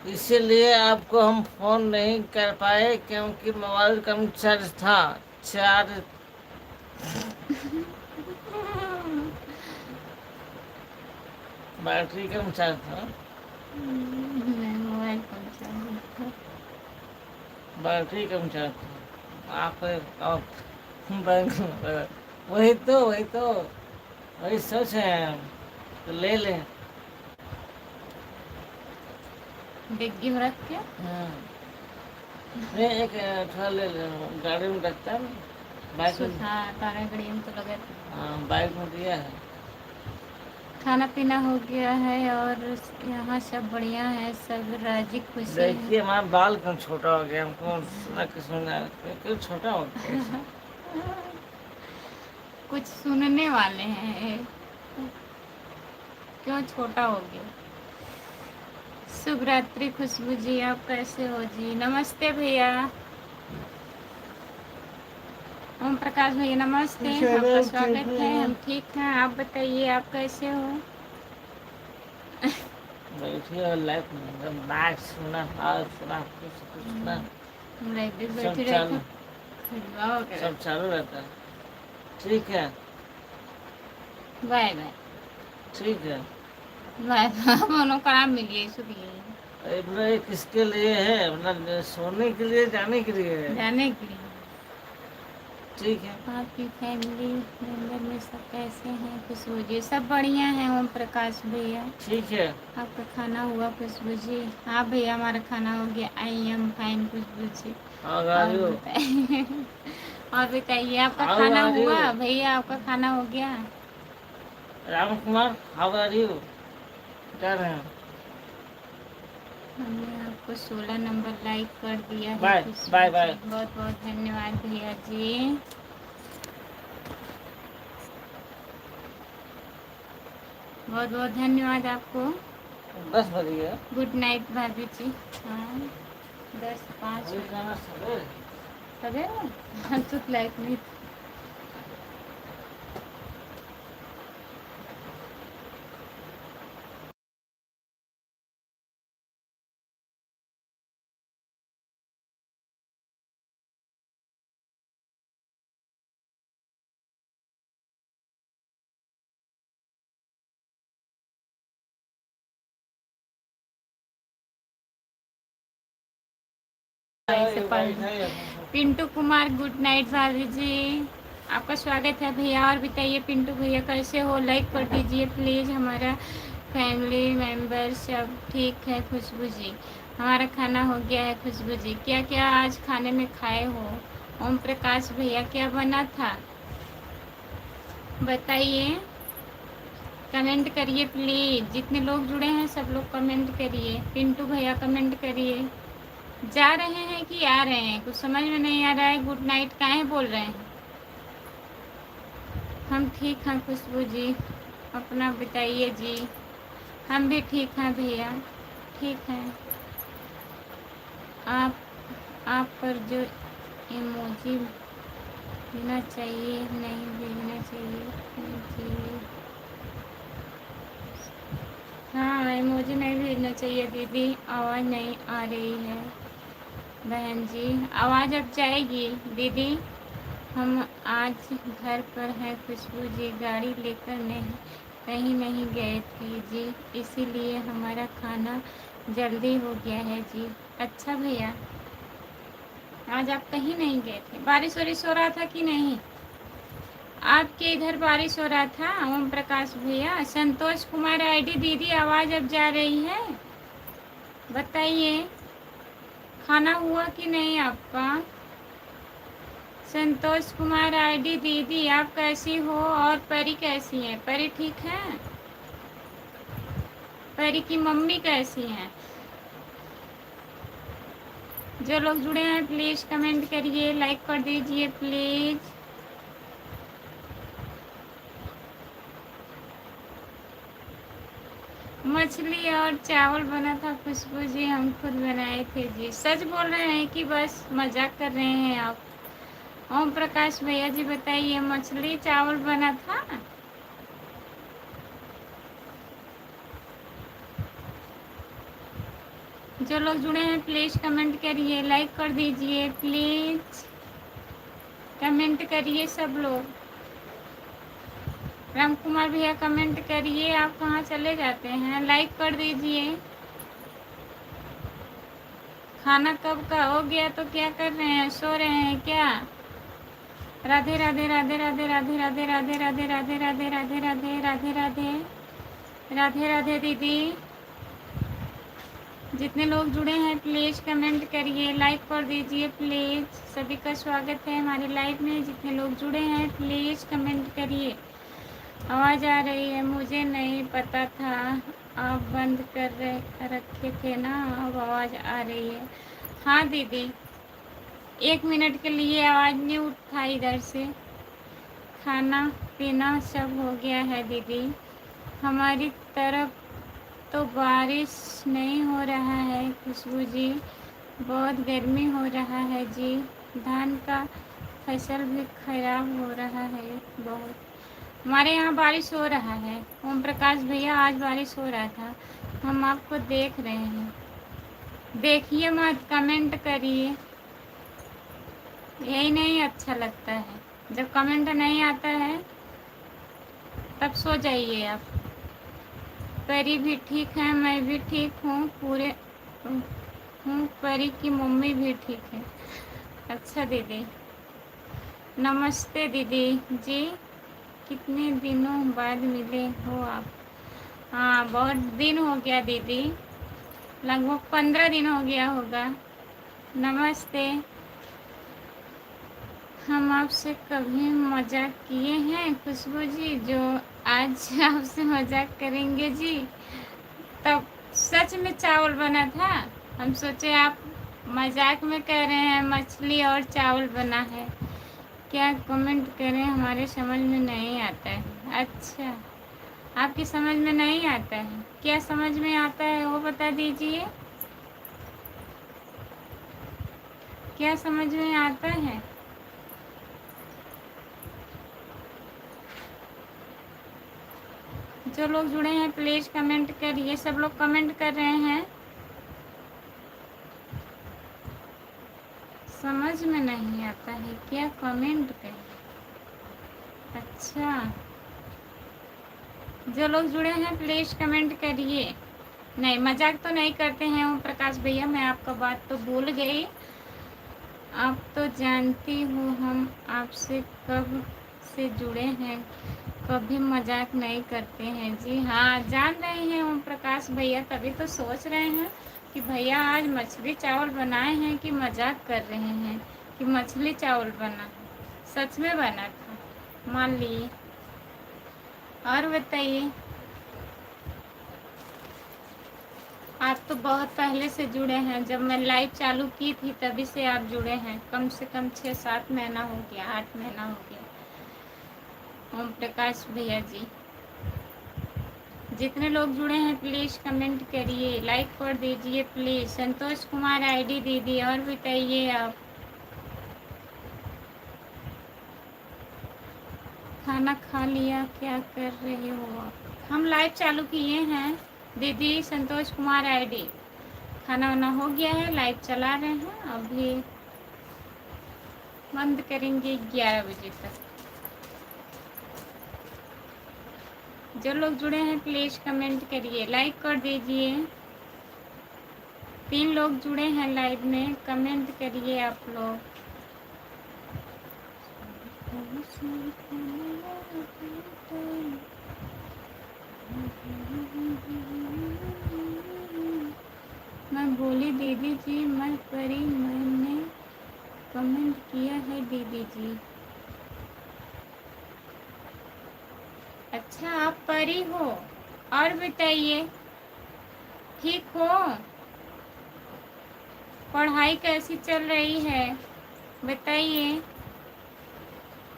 इसीलिए आपको हम फोन नहीं कर पाए क्योंकि मोबाइल कम चार्ज था। चार्ज बैटरी कम चार्ज था। मोबाइल कौन सा? बैटरी कम चार्ज था। आप बैंक वही तो वही सोच है हम, तो ले लें। डिग्गी में रख के नहीं, एक थोड़ा ले ले, गाड़ी में रखता है ना, बाइक में। हाँ, तारा गड़ी में तो लगे। हाँ, बाइक में दिया है। खाना पीना हो गया है और यहाँ सब बढ़िया है, सब राजी खुशी है। देखिए हमारा बाल क्यों छोटा हो गया, हमको सुना कि सुना क्यों छोटा हो गया। कुछ सुनने वाले हैं, क्यों छोटा हो गया? शुभ रात्रि खुशबू जी, आप कैसे हो जी? नमस्ते भैया। ओम प्रकाश भैया नमस्ते, आपका स्वागत है। हम ठीक हैं, आप बताइए आप कैसे हो? बैठिए और लाइफ में बात सुना, हाल सुना, कुछ सुना, हम लाइब्रेरी सब बैठे चालू, रहते। सब चालू रहता है। ठीक है, बाय बाय। ठीक है। Bye bye. मनोकामना मिलिए सुनिए। ये किसके लिए है? मतलब सोने के लिए, जाने के लिए है? जाने के लिए। ठीक है। आपकी फैमिली मेंबर में सब कैसे हैं? खुशबू जी सब बढ़िया हैं। ओम प्रकाश भैया ठीक है। आपका खाना हुआ? खुशबू जी हाँ भैया हमारा खाना हो गया। आई एम फाइन खुशबू जी। और और बताइए आपका How खाना are you? हुआ? भैया आपका खाना हो गया? Ram Kumar, how are you? क्या रहे हैं? हमने आपको 16 नंबर लाइक कर दिया है। बाय खुशबू बाय जी, बाय। बहुत बहुत धन्यवाद भैया जी। बहुत बहुत धन्यवाद आपको। 10 बज गया। गुड नाइट भाभी जी। हाँ 10:05 अभी खाना सवेरे। सवेरे हाँ तो लाइक नहीं। पिंटू कुमार गुड नाइट भाभी जी, आपका स्वागत है भैया। और बताइए पिंटू भैया कैसे हो? लाइक कर दीजिए प्लीज़। हमारा फैमिली मेम्बर सब ठीक है। खुशबू जी हमारा खाना हो गया है। खुशबू जी क्या क्या आज खाने में खाए हो? ओम प्रकाश भैया क्या बना था बताइए, कमेंट करिए प्लीज़। जितने लोग जुड़े हैं सब लोग कमेंट करिए। पिंटू भैया कमेंट करिए। जा रहे हैं कि आ रहे हैं? कुछ समझ में नहीं आ रहा है। गुड नाइट काहे बोल रहे हैं? हम ठीक हैं खुशबू जी, अपना बताइए जी। हम भी ठीक हैं भैया, ठीक हैं। आप पर जो इमोजी भेजना चाहिए, नहीं भेजना चाहिए, नहीं चाहिए। हाँ, इमोजी नहीं भेजना चाहिए दीदी, आवाज़ नहीं आ रही है। बहन जी आवाज़ अब जाएगी दीदी। हम आज घर पर हैं खुशबू जी, गाड़ी लेकर नहीं कहीं नहीं गए थे जी, इसीलिए हमारा खाना जल्दी हो गया है जी। अच्छा भैया, आज आप कहीं नहीं गए थे? बारिश वारिश हो रहा था कि नहीं? आपके इधर बारिश हो रहा था? ओम प्रकाश भैया, संतोष कुमार आईडी दीदी, आवाज़ अब जा रही है, बताइए खाना हुआ कि नहीं आपका? संतोष कुमार आईडी दीदी, आप कैसी हो और परी कैसी है? परी ठीक है? परी की मम्मी कैसी हैं? जो लोग जुड़े हैं प्लीज़ कमेंट करिए, लाइक कर दीजिए प्लीज़। मछली और चावल बना था खुशबू जी, हम खुद बनाए थे जी। सच बोल रहे हैं कि बस मजाक कर रहे हैं आप? ओम प्रकाश भैया जी बताइए, मछली चावल बना था? जो लोग जुड़े हैं प्लीज़ कमेंट करिए, लाइक कर दीजिए प्लीज़, कमेंट करिए सब लोग। राम कुमार भैया कमेंट करिए, आप कहाँ चले जाते हैं? लाइक कर दीजिए। खाना कब का हो गया तो क्या कर रहे हैं, सो रहे हैं क्या? राधे राधे राधे राधे राधे राधे राधे राधे राधे राधे राधे राधे राधे राधे राधे राधे दीदी। जितने लोग जुड़े हैं प्लीज़ कमेंट करिए, लाइक कर दीजिए प्लीज़। सभी का स्वागत है हमारी लाइव में। जितने लोग जुड़े हैं प्लीज़ कमेंट करिए। आवाज़ आ रही है? मुझे नहीं पता था, आप बंद कर रखे थे ना, अब आवाज़ आ रही है। हाँ दीदी, 1 मिनट के लिए आवाज़ नहीं उठा इधर से। खाना पीना सब हो गया है दीदी। हमारी तरफ तो बारिश नहीं हो रहा है खुशबू जी, बहुत गर्मी हो रहा है जी। धान का फसल भी खराब हो रहा है बहुत। हमारे यहाँ बारिश हो रहा है ओम प्रकाश भैया, आज बारिश हो रहा था, हम आपको देख रहे हैं। देखिए मत, कमेंट करिए, यही नहीं अच्छा लगता है जब कमेंट नहीं आता है, तब सो जाइए आप। परी भी ठीक है, मैं भी ठीक हूँ, पूरे हूँ, परी की मम्मी भी ठीक है। अच्छा दीदी, नमस्ते दीदी जी, कितने दिनों बाद मिले हो आप? हाँ बहुत दिन हो गया दीदी, लगभग 15 दिन हो गया होगा। नमस्ते। हम आपसे कभी मजाक किए हैं खुशबू जी, जो आज आपसे मजाक करेंगे जी? तब सच में चावल बना था, हम सोचे आप मजाक में कह रहे हैं मछली और चावल बना है। क्या कमेंट करें, हमारे समझ में नहीं आता है। अच्छा, आपकी समझ में नहीं आता है? क्या समझ में आता है वो बता दीजिए, क्या समझ में आता है? जो लोग जुड़े हैं प्लीज़ कमेंट करिए। सब लोग कमेंट कर रहे हैं, समझ में नहीं आता है क्या कमेंट करें? अच्छा, जो लोग जुड़े हैं प्लीज़ कमेंट करिए। नहीं, मजाक तो नहीं करते हैं ओम प्रकाश भैया, मैं आपका बात तो भूल गई। आप तो जानती हो हम आपसे कब से जुड़े हैं, कभी मजाक नहीं करते हैं जी। हाँ जान रहे हैं ओम प्रकाश भैया, तभी तो सोच रहे हैं कि भैया आज मछली चावल बनाए हैं कि मजाक कर रहे हैं कि मछली चावल बना। सच में बना था, मान लिए। और बताइए, आप तो बहुत पहले से जुड़े हैं, जब मैं लाइव चालू की थी तभी से आप जुड़े हैं। कम से कम 6-7 महीना हो गया, 8 महीना हो गया ओम प्रकाश भैया जी। जितने लोग जुड़े हैं प्लीज़ कमेंट करिए, लाइक कर दीजिए प्लीज़। संतोष कुमार आईडी दीदी, और बताइए आप। खाना खा लिया, क्या कर रहे हो आप? हम लाइव चालू किए हैं दीदी संतोष कुमार आईडी। खाना वाना हो गया है, लाइव चला रहे हैं, अभी बंद करेंगे 11 बजे तक। जो लोग जुड़े हैं प्लीज़ कमेंट करिए, लाइक कर दीजिए। 3 लोग जुड़े हैं लाइव में, कमेंट करिए आप लोग। मैं बोली दीदी जी मैं परी, मैंने कमेंट किया है दीदी जी। अच्छा आप परी हो, और बताइए ठीक हो? पढ़ाई कैसी चल रही है बताइए।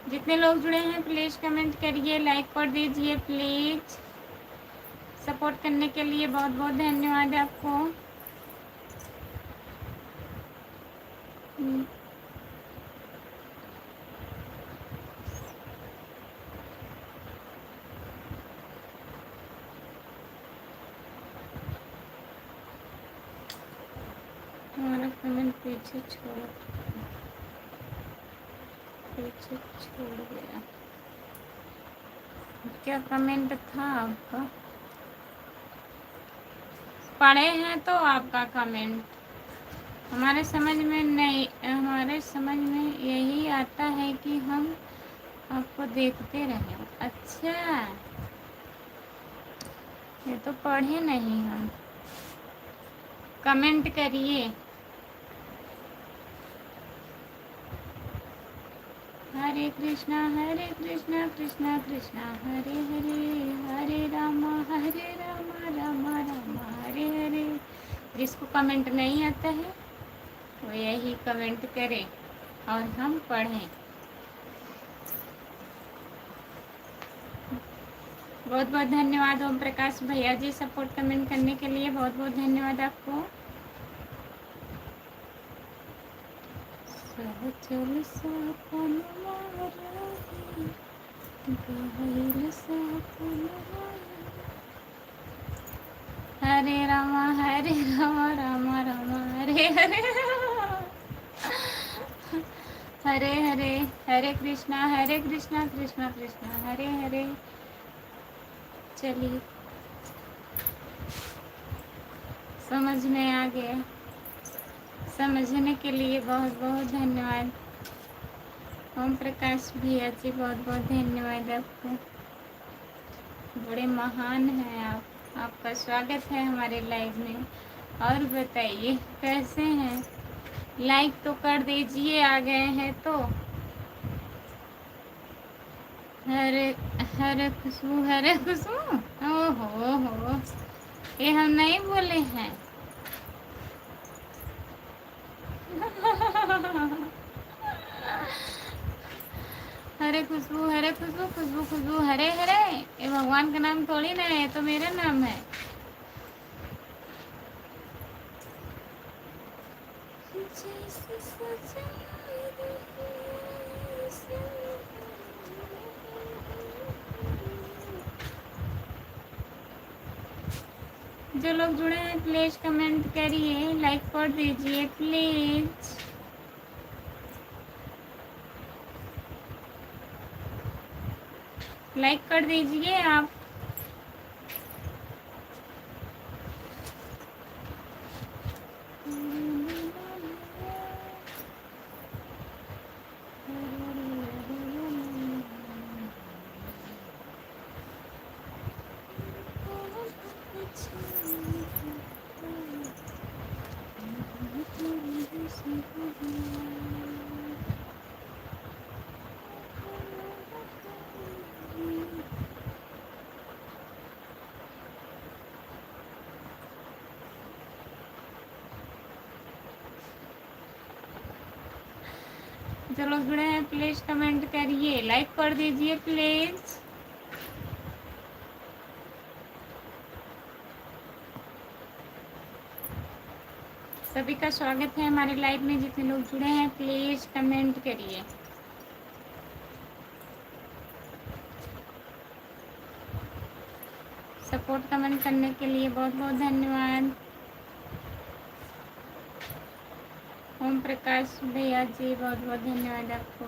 जितने लोग जुड़े हैं प्लीज़ कमेंट करिए, लाइक कर दीजिए प्लीज़। सपोर्ट करने के लिए बहुत बहुत धन्यवाद आपको। हमारा कमेंट पीछे छोड़ गया। क्या कमेंट था आपका? पढ़े हैं तो आपका कमेंट हमारे समझ में नहीं, हमारे समझ में यही आता है कि हम आपको देखते रहें। अच्छा, ये तो पढ़े नहीं हम। कमेंट करिए। हरे कृष्णा कृष्णा कृष्णा हरे हरे, हरे राम राम राम हरे हरे। जिसको कमेंट नहीं आता है वो यही कमेंट करे और हम पढ़ें। बहुत बहुत धन्यवाद ओम प्रकाश भैया जी, सपोर्ट कमेंट करने के लिए बहुत बहुत धन्यवाद आपको। सहचल सपनवा रही, गहल सपनवा। हरे राम राम राम हरे हरे, हरे हरे, हरे कृष्णा कृष्णा कृष्णा हरे हरे। चलिए, समझ में आ गया। समझने के लिए बहुत बहुत धन्यवाद ओम प्रकाश भैया जी, बहुत बहुत धन्यवाद आपको। बड़े महान हैं आप, आपका स्वागत है हमारे लाइव में। और बताइए कैसे हैं? लाइक तो कर दीजिए, आ गए हैं तो। हरे हरे खुशबू, ओहो हो, ये हम नहीं बोले हैं। हरे खुशबू खुशबू हरे हरे, ये भगवान का नाम थोड़ी ना है, ये तो मेरा नाम है। जो लोग जुड़े हैं प्लीज कमेंट करिए, लाइक कर दीजिए प्लीज। लाइक कर दीजिए आप। जो लोग जुड़े हैं प्लीज कमेंट करिए, लाइक कर दीजिए प्लीज। सभी का स्वागत है हमारे लाइव में। जितने लोग जुड़े हैं प्लीज कमेंट करिए। सपोर्ट कमेंट करने के लिए बहुत बहुत धन्यवाद। ओम प्रकाश भैया जी बहुत बहुत धन्यवाद आपको।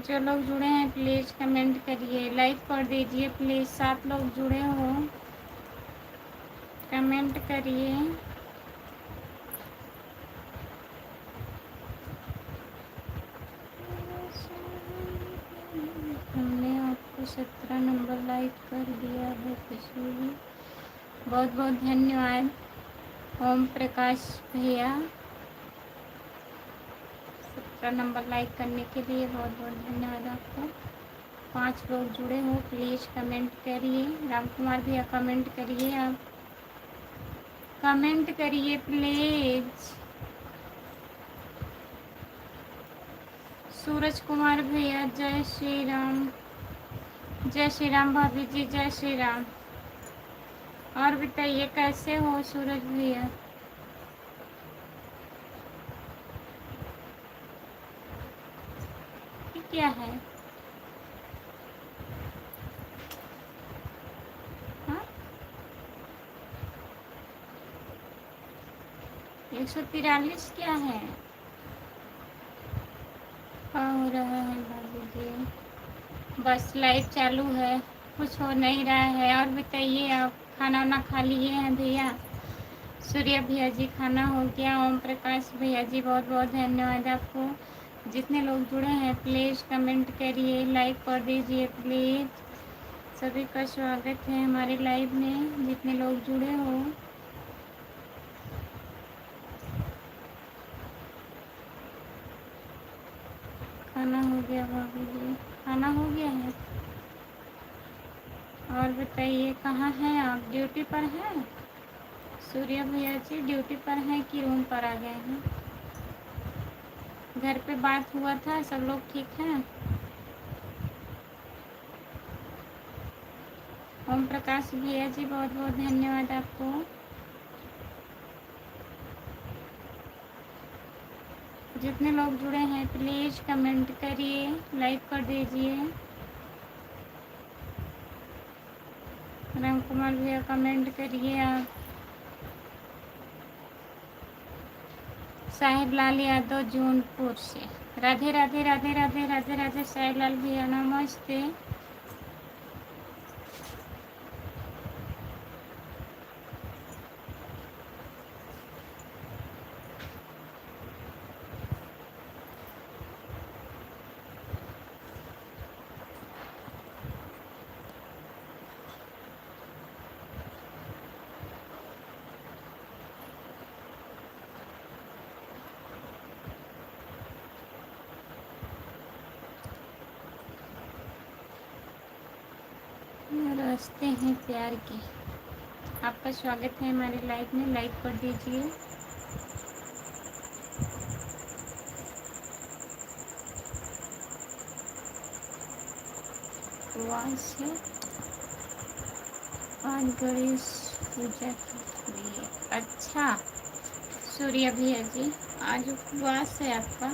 जो लोग जुड़े हैं प्लीज़ कमेंट करिए, लाइक कर दीजिए प्लीज़। 7 लोग जुड़े हो, कमेंट करिए। हमने आपको 17 नंबर लाइक कर दिया है किशोरी, बहुत बहुत धन्यवाद। ओम प्रकाश भैया 17 नंबर लाइक करने के लिए बहुत बहुत धन्यवाद आपको। 5 लोग जुड़े हो, प्लीज़ कमेंट करिए। राम कुमार भैया कमेंट करिए, आप कमेंट करिए प्लीज़। सूरज कुमार भैया जय श्री राम। जय श्री राम भाभी जी, जय श्री राम। और बताइए कैसे हो सूरज भैया? ये क्या है? हाँ 143 क्या है? क्या हो रहा है भाभी जी? बस लाइव चालू है, कुछ हो नहीं रहा है। और बताइए आप खाना वाना खा लिए हैं भैया? सूर्य भैया जी खाना हो गया। ओम प्रकाश भैया जी बहुत बहुत धन्यवाद आपको। जितने लोग जुड़े हैं प्लीज़ कमेंट करिए, लाइक कर दीजिए प्लीज़। सभी का स्वागत है हमारे लाइव में, जितने लोग जुड़े हो। खाना हो गया भाभी जी, खाना हो गया है। और बताइए कहाँ हैं आप? ड्यूटी पर हैं? सूर्य भैया जी ड्यूटी पर हैं कि रूम पर आ गए हैं? घर पे बात हुआ था, सब लोग ठीक हैं? ओम प्रकाश भैया जी बहुत बहुत धन्यवाद आपको। जितने लोग जुड़े हैं प्लीज़ कमेंट करिए, लाइक कर दीजिए। राम कुमार भैया कमेंट करिए आप। साहिब लाल यादव जूनपुर से, राधे राधे राधे राधे राधे राधे। साहिब लाल भैया नमस्ते। रास्ते हैं प्यार के, आपका स्वागत है हमारे लाइव में, लाइक कर दीजिए। वहाँ से आज गणेश पूजा के लिए। अच्छा सूर्य भैया जी आज उपवास है आपका।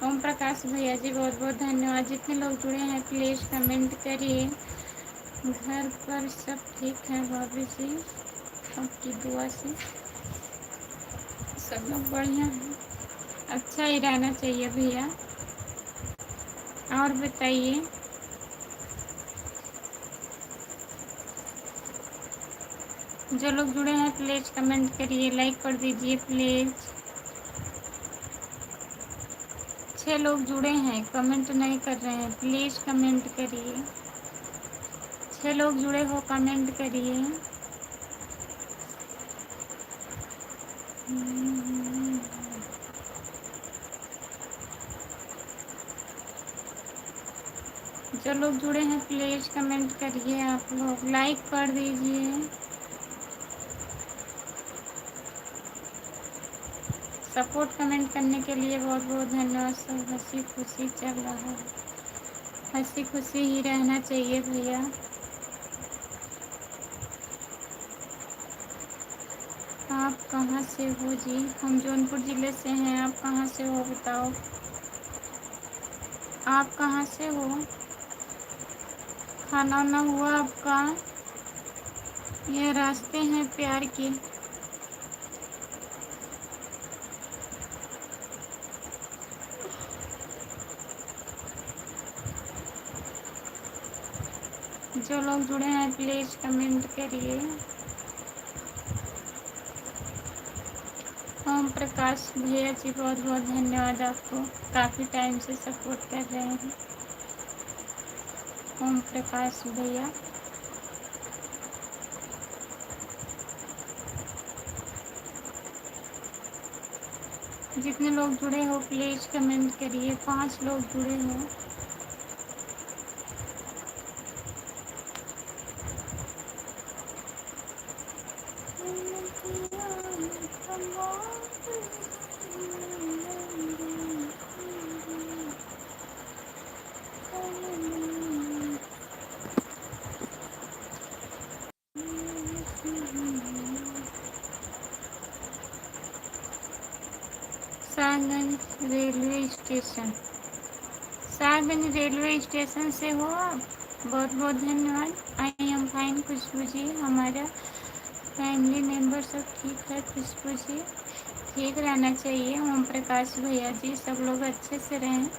ओम प्रकाश भैया जी बहुत बहुत धन्यवाद। जितने लोग जुड़े हैं प्लीज़ कमेंट करिए। घर पर सब ठीक है भाभी जी, आपकी दुआ से सब लोग बढ़िया हैं। अच्छा ही रहना चाहिए भैया। और बताइए जो लोग जुड़े हैं प्लीज़ कमेंट करिए, लाइक कर दीजिए प्लीज़। 6 लोग जुड़े हैं, कमेंट नहीं कर रहे हैं, प्लीज़ कमेंट करिए। 6 लोग जुड़े हो, कमेंट करिए। जो लोग जुड़े हैं प्लीज़ कमेंट करिए, आप लोग लाइक कर दीजिए। सपोर्ट कमेंट करने के लिए बहुत बहुत धन्यवाद। सब हंसी खुशी चल रहा है, हंसी खुशी ही रहना चाहिए भैया। आप कहाँ से हो जी? हम जौनपुर ज़िले से हैं। आप कहाँ से हो बताओ? आप कहाँ से हो? खाना वाना हुआ आपका? ये रास्ते हैं प्यार के। जो लोग जुड़े हैं प्लीज़ कमेंट करिए। ओम प्रकाश भैया जी बहुत बहुत धन्यवाद आपको, काफ़ी टाइम से सपोर्ट कर रहे हैं। ओम प्रकाश भैया जितने लोग जुड़े हो प्लीज़ कमेंट करिए। 5 लोग जुड़े हो। Saganj railway station, Saganj railway station से हो आप? बहुत बहुत धन्यवाद। आई एम फाइन खुशबू जी। हमारा फैमिली मेम्बर सब ठीक है खुशबू जी? ठीक रहना चाहिए। ओम प्रकाश भैया जी सब लोग अच्छे से रहें,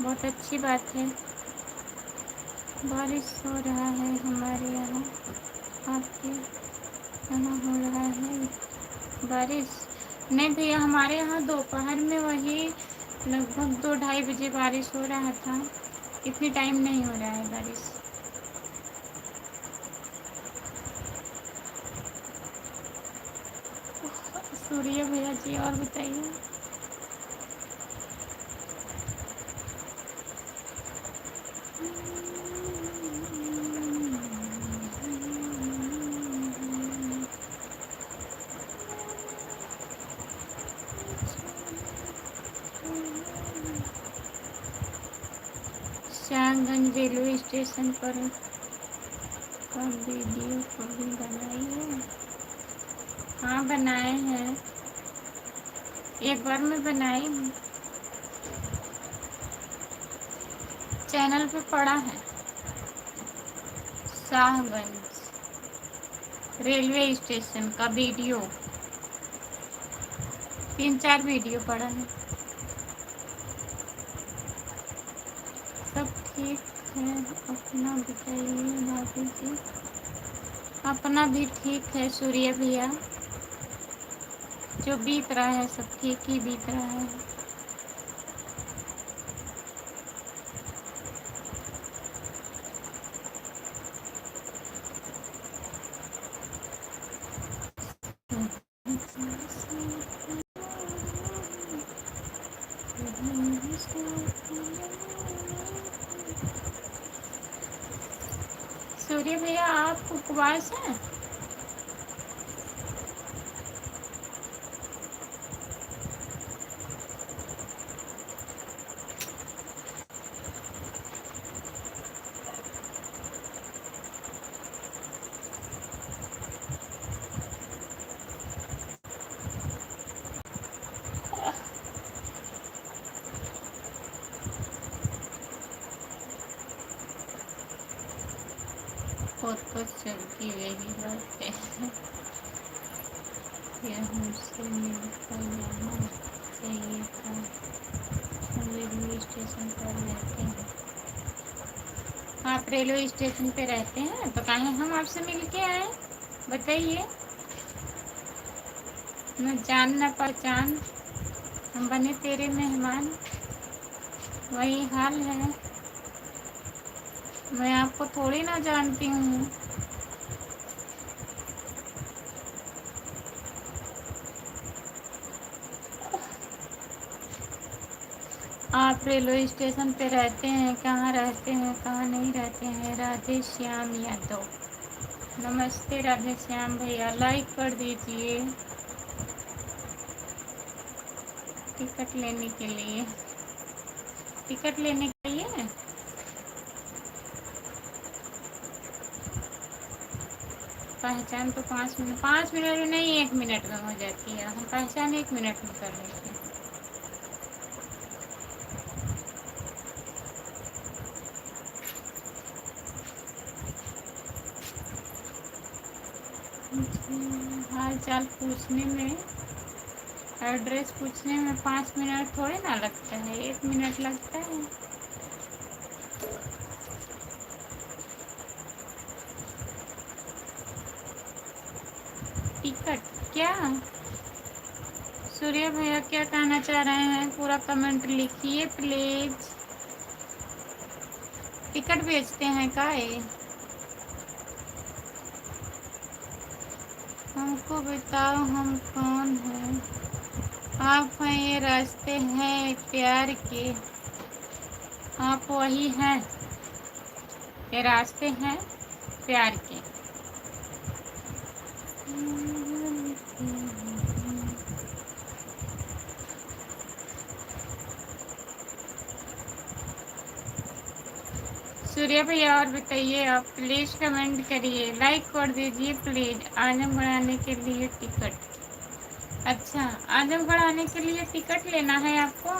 बहुत अच्छी बात है। बारिश हो रहा है हमारे यहाँ, आपके यहाँ हो रहा है बारिश? नहीं भैया, हमारे यहाँ दोपहर में वही लगभग 2-2:30 बजे बारिश हो रहा था। इतनी टाइम नहीं हो रहा है बारिश। सूर्य भैया जी और बताइए। श्यामगंज रेलवे स्टेशन पर का वीडियो कभी बनाई है? हाँ बनाए हैं, एक बार मैं बनाई हूँ, चैनल पे पड़ा है। शाहगंज रेलवे स्टेशन का वीडियो, 3-4 वीडियो पड़ा है। सब ठीक है, अपना बताइए भाभी जी। अपना भी ठीक है सूर्य भैया, जो बीत रहा है सब ठीक ही बीत रहा है। सूर्य भैया आप उपवास हैं? फोटो चलती रही बात है, यह हमसे मिलकर जाना चाहिए था। हम रेलवे स्टेशन पर रहते हैं। आप रेलवे स्टेशन पे रहते हैं तो कहीं हम आपसे मिल के आए, बताइए। न जान न पहचान, हम बने तेरे मेहमान, वही हाल है। मैं आपको थोड़ी ना जानती हूँ। आप रेलवे स्टेशन पे रहते हैं, कहाँ रहते हैं कहाँ नहीं रहते हैं? राधे श्याम यादव, नमस्ते राधे श्याम भैया, लाइक कर दीजिए टिकट लेने के लिए। टिकट लेने के लिए। 5 पहचान तो 5 मिनट में नहीं, 1 मिनट में हो जाती है। हम पहचान 1 मिनट में कर लेते हैं। हाल चाल पूछने में, एड्रेस पूछने में 5 मिनट थोड़े ना लगता है, 1 मिनट लगता है। टिकट क्या, सूर्य भैया क्या कहना चाह रहे हैं? पूरा कमेंट लिखिए प्लीज। टिकट बेचते हैं का ये? हमको बताओ हम कौन हैं? आप हैं, ये रास्ते हैं प्यार के, आप वही हैं। ये रास्ते हैं प्यार के। सूर्य भैया और बताइए, आप प्लीज कमेंट करिए, लाइक कर दीजिए प्लीज। आजमगढ़ आने के लिए टिकट, अच्छा आजमगढ़ आने के लिए टिकट लेना है आपको?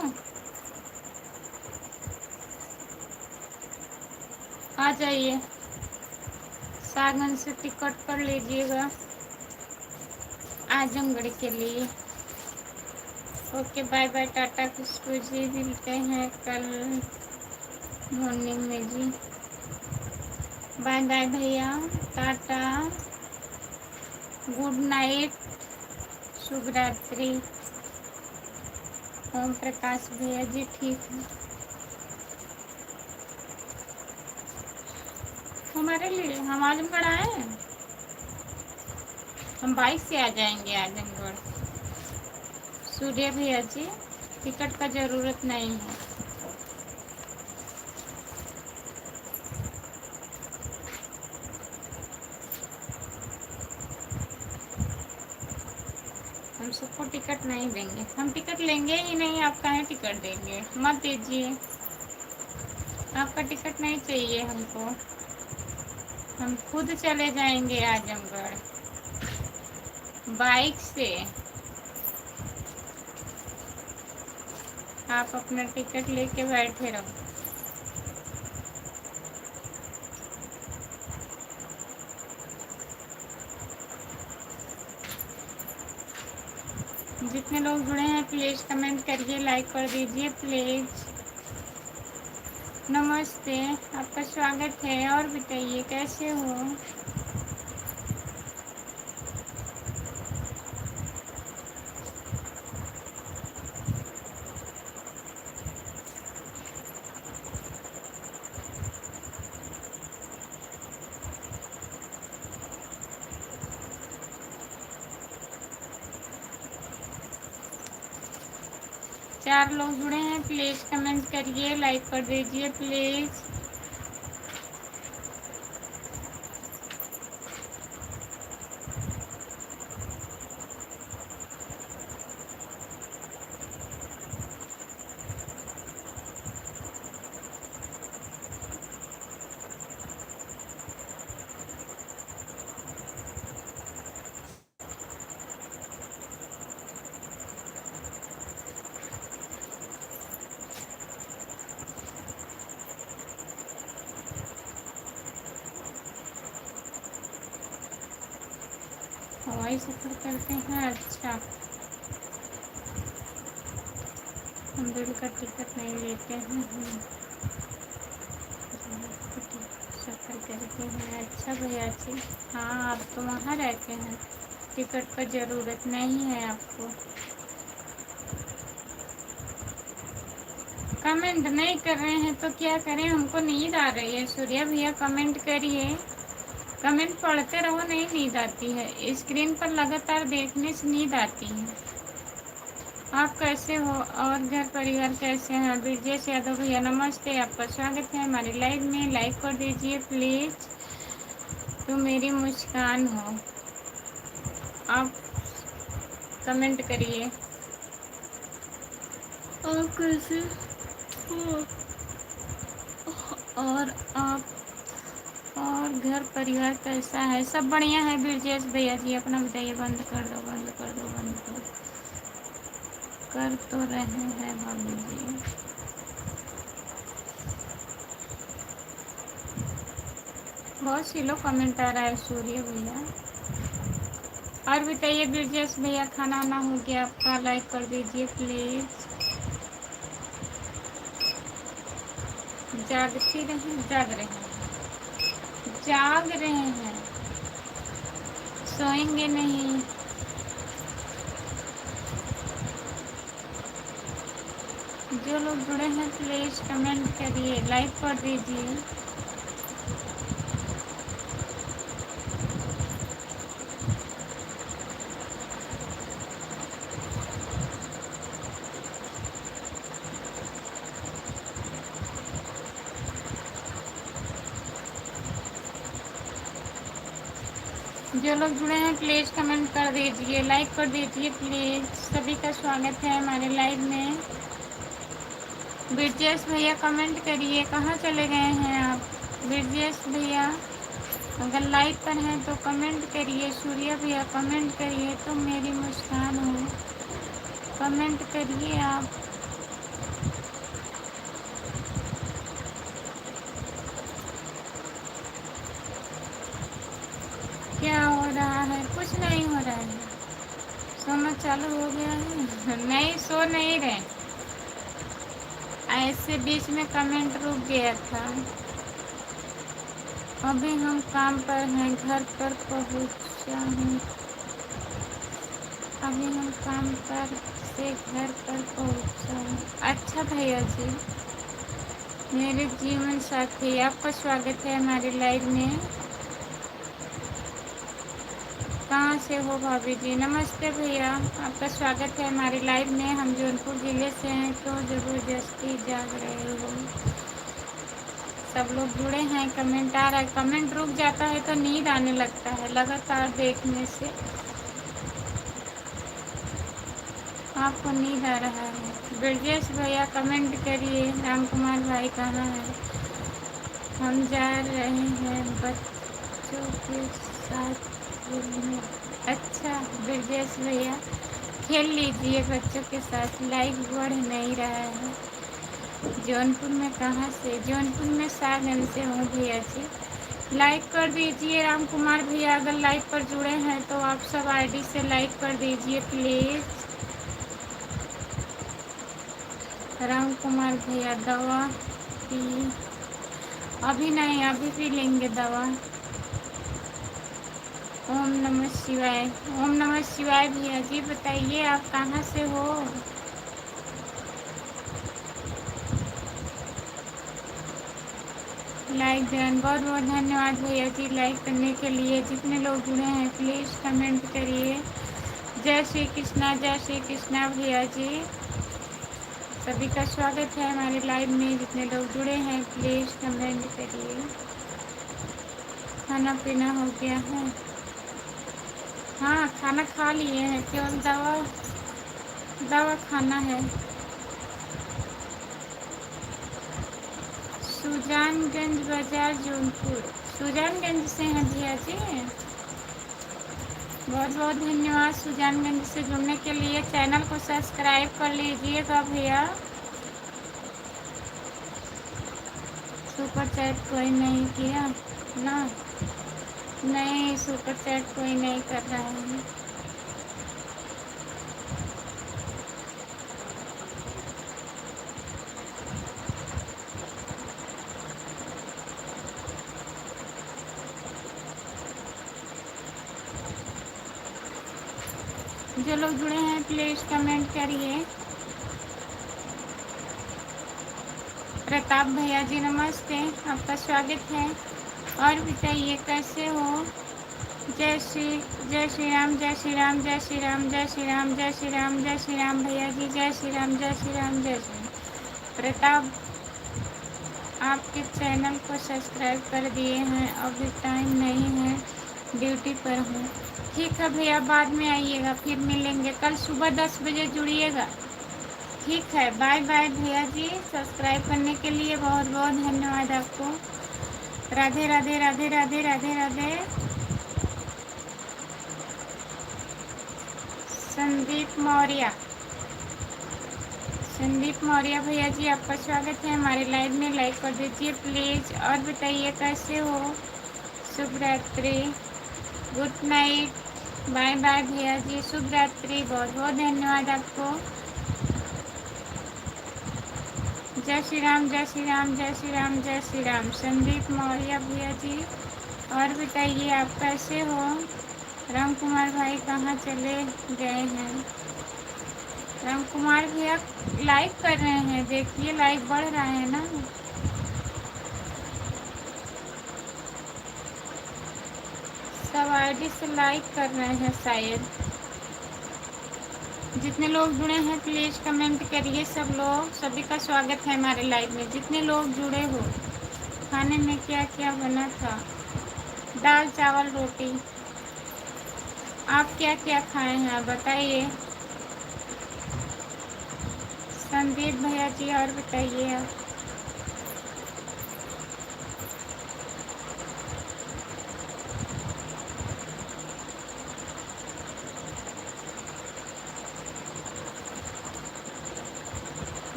आ जाइए, सागन से टिकट कर लीजिएगा आजमगढ़ के लिए। ओके बाय बाय, टाटा, खुशबू जी, मिलते हैं कल मॉर्निंग में जी। बाय बाय भैया, टाटा, गुड नाइट, शुभ रात्रि। ओम प्रकाश भैया जी ठीक है। हमारे लिए, हम आजमगढ़ आए हैं, हम बाइक से आ जाएंगे आजमगढ़। सूर्य भैया जी, टिकट का ज़रूरत नहीं है। हम सबको टिकट नहीं देंगे, हम टिकट लेंगे ही नहीं। आप काहे टिकट देंगे? मत दीजिए, आपका टिकट नहीं चाहिए हमको। हम खुद चले जाएंगे आजमगढ़ बाइक से। आप अपना टिकट लेके बैठे रहो। जितने लोग जुड़े हैं प्लीज़ कमेंट करिए, लाइक कर दीजिए प्लीज़। नमस्ते, आपका स्वागत है। और बताइए कैसे हो? 4 लोग जुड़े हैं, प्लीज़ कमेंट करिए, लाइक कर दीजिए प्लीज़। हवाई सफ़र करते हैं, अच्छा। हम रेल का टिकट नहीं लेते हैं, हम सफ़र करते हैं। अच्छा भैया जी, हाँ आप तो वहाँ रहते हैं, टिकट का ज़रूरत नहीं है आपको। कमेंट नहीं कर रहे हैं तो क्या करें, हमको नींद आ रही है। सूर्या भैया कमेंट करिए, कमेंट पढ़ते रहो, नहीं नींद आती है। स्क्रीन पर लगातार देखने से नींद आती है। आप कैसे हो और घर परिवार कैसे हैं? ब्रिजेश यादव भैया नमस्ते, आपका स्वागत है हमारे लाइव में। लाइक कर दीजिए प्लीज़, तो मेरी मुस्कान हो। आप कमेंट करिए, आप कैसे हो और आप और घर परिवार कैसा है? सब बढ़िया है ब्रजेश भैया जी। अपना बताइए। बंद कर दो, बंद कर दो, बंद कर तो रहे हैं भाभी जी। बहुत सी लोग कमेंट आ रहा है सूर्य भैया। और बताइए ब्रजेश भैया, खाना वाना हो गया आपका? लाइक कर दीजिए प्लीज़। जागती रहे, जाग रहे हैं, जाग रहे हैं, सोएंगे नहीं। जो लोग जुड़े हैं प्लीज़ कमेंट करिए, लाइक कर दीजिए। जो लोग जुड़े हैं प्लीज़ कमेंट कर दीजिए, लाइक कर दीजिए प्लीज़। सभी का स्वागत है हमारे लाइव में। ब्रजेश भैया कमेंट करिए, कहाँ चले गए हैं आप? ब्रजेश भैया अगर लाइव पर हैं तो कमेंट करिए। सूर्य भैया कमेंट करिए, तो मेरी मुस्कान हो। कमेंट करिए आप। क्या हो रहा है? कुछ नहीं हो रहा है। सोना चालू हो गया है? नहीं, सो नहीं रहे, ऐसे बीच में कमेंट रुक गया था। अभी हम काम पर हैं, घर पर पहुंचा हूँ। अभी हम काम पर से घर पर पहुंचा हूँ। अच्छा भैया जी, मेरे जीवन साथी, आपका स्वागत है हमारे लाइव में। कहाँ से हो भाभी जी? नमस्ते भैया, आपका स्वागत है हमारे लाइव में। हम जौनपुर ज़िले से हैं। तो ज़बरदस्ती जाग रहे हो? सब लोग जुड़े हैं, कमेंट आ रहा है। कमेंट रुक जाता है तो नींद आने लगता है लगातार देखने से। आपको नींद आ रहा है? ब्रजेश भैया कमेंट करिए। राम कुमार भाई कहाँ है? हम जा रहे हैं बच्चों के साथ खेलने। अच्छा ब्रजेश भैया, खेल लीजिए बच्चों के साथ। लाइव बढ़ नहीं रहा है। जौनपुर में कहाँ से? जौनपुर में सागन से हूँ भैया जी। लाइक कर दीजिए राम कुमार भैया, अगर लाइव पर जुड़े हैं तो आप सब आईडी से लाइक कर दीजिए प्लीज़। राम कुमार भैया दवा पी? अभी नहीं, अभी पी लेंगे दवा। ओम नमः शिवाय। ओम नमः शिवाय भैया जी। बताइए आप कहाँ से हो? लाइक डन, बहुत बहुत धन्यवाद भैया जी लाइक करने के लिए। जितने लोग जुड़े हैं प्लीज़ कमेंट करिए। जय श्री कृष्णा, जय श्री कृष्णा भैया जी। सभी का स्वागत है हमारे लाइव में। जितने लोग जुड़े हैं प्लीज़ कमेंट करिए। खाना पीना हो गया है? हाँ, खाना खा लिए हैं, केवल दवा दवा खाना है। सुजानगंज बाजार जौनपुर। सुजानगंज से हैं भैया जी। बहुत बहुत धन्यवाद सुजानगंज से जुड़ने के लिए। चैनल को सब्सक्राइब कर लीजिएगा भैया। सुपर चैट कोई नहीं किया ना? नहीं, सुपर चैट कोई नहीं कर रहा है। जो लोग जुड़े हैं प्लीज़ कमेंट करिए। प्रताप भैया जी नमस्ते, आपका स्वागत है। और बताइए कैसे हो? जय श्री राम, जय श्री राम, जय श्री राम, जय श्री राम, जय श्री राम, जय श्री राम भैया जी। जय श्री राम, जय श्री राम, जय श्री राम। प्रताप आपके चैनल को सब्सक्राइब कर दिए हैं। अभी टाइम नहीं है, ड्यूटी पर हूँ। ठीक है भैया, बाद में आइएगा, फिर मिलेंगे। कल सुबह 10 बजे जुड़िएगा। ठीक है, बाय बाय भैया जी। सब्सक्राइब करने के लिए बहुत बहुत धन्यवाद आपको। राधे राधे राधे राधे राधे राधे। संदीप मौर्य, संदीप मौर्य भैया जी आपका स्वागत है हमारे लाइव में। लाइक कर दीजिए प्लीज़। और बताइए कैसे हो? शुभ रात्रि, गुड नाइट, बाय बाय भैया जी, शुभ रात्रि, बहुत बहुत धन्यवाद आपको। जय श्री राम जय श्री राम जय श्री राम जय श्री राम। संदीप मौर्य भैया जी, और बताइए आप कैसे हो? राम कुमार भाई कहाँ चले गए हैं? राम कुमार भैया लाइव कर रहे हैं, देखिए लाइव बढ़ रहा है ना। सब आईडी से लाइक कर रहे हैं शायद। जितने लोग जुड़े हैं प्लीज़ कमेंट करिए सब लोग। सभी का स्वागत है हमारे लाइव में, जितने लोग जुड़े हो। खाने में क्या क्या बना था? दाल चावल रोटी। आप क्या क्या खाए हैं बताइए संदीप भैया जी, और बताइए आप।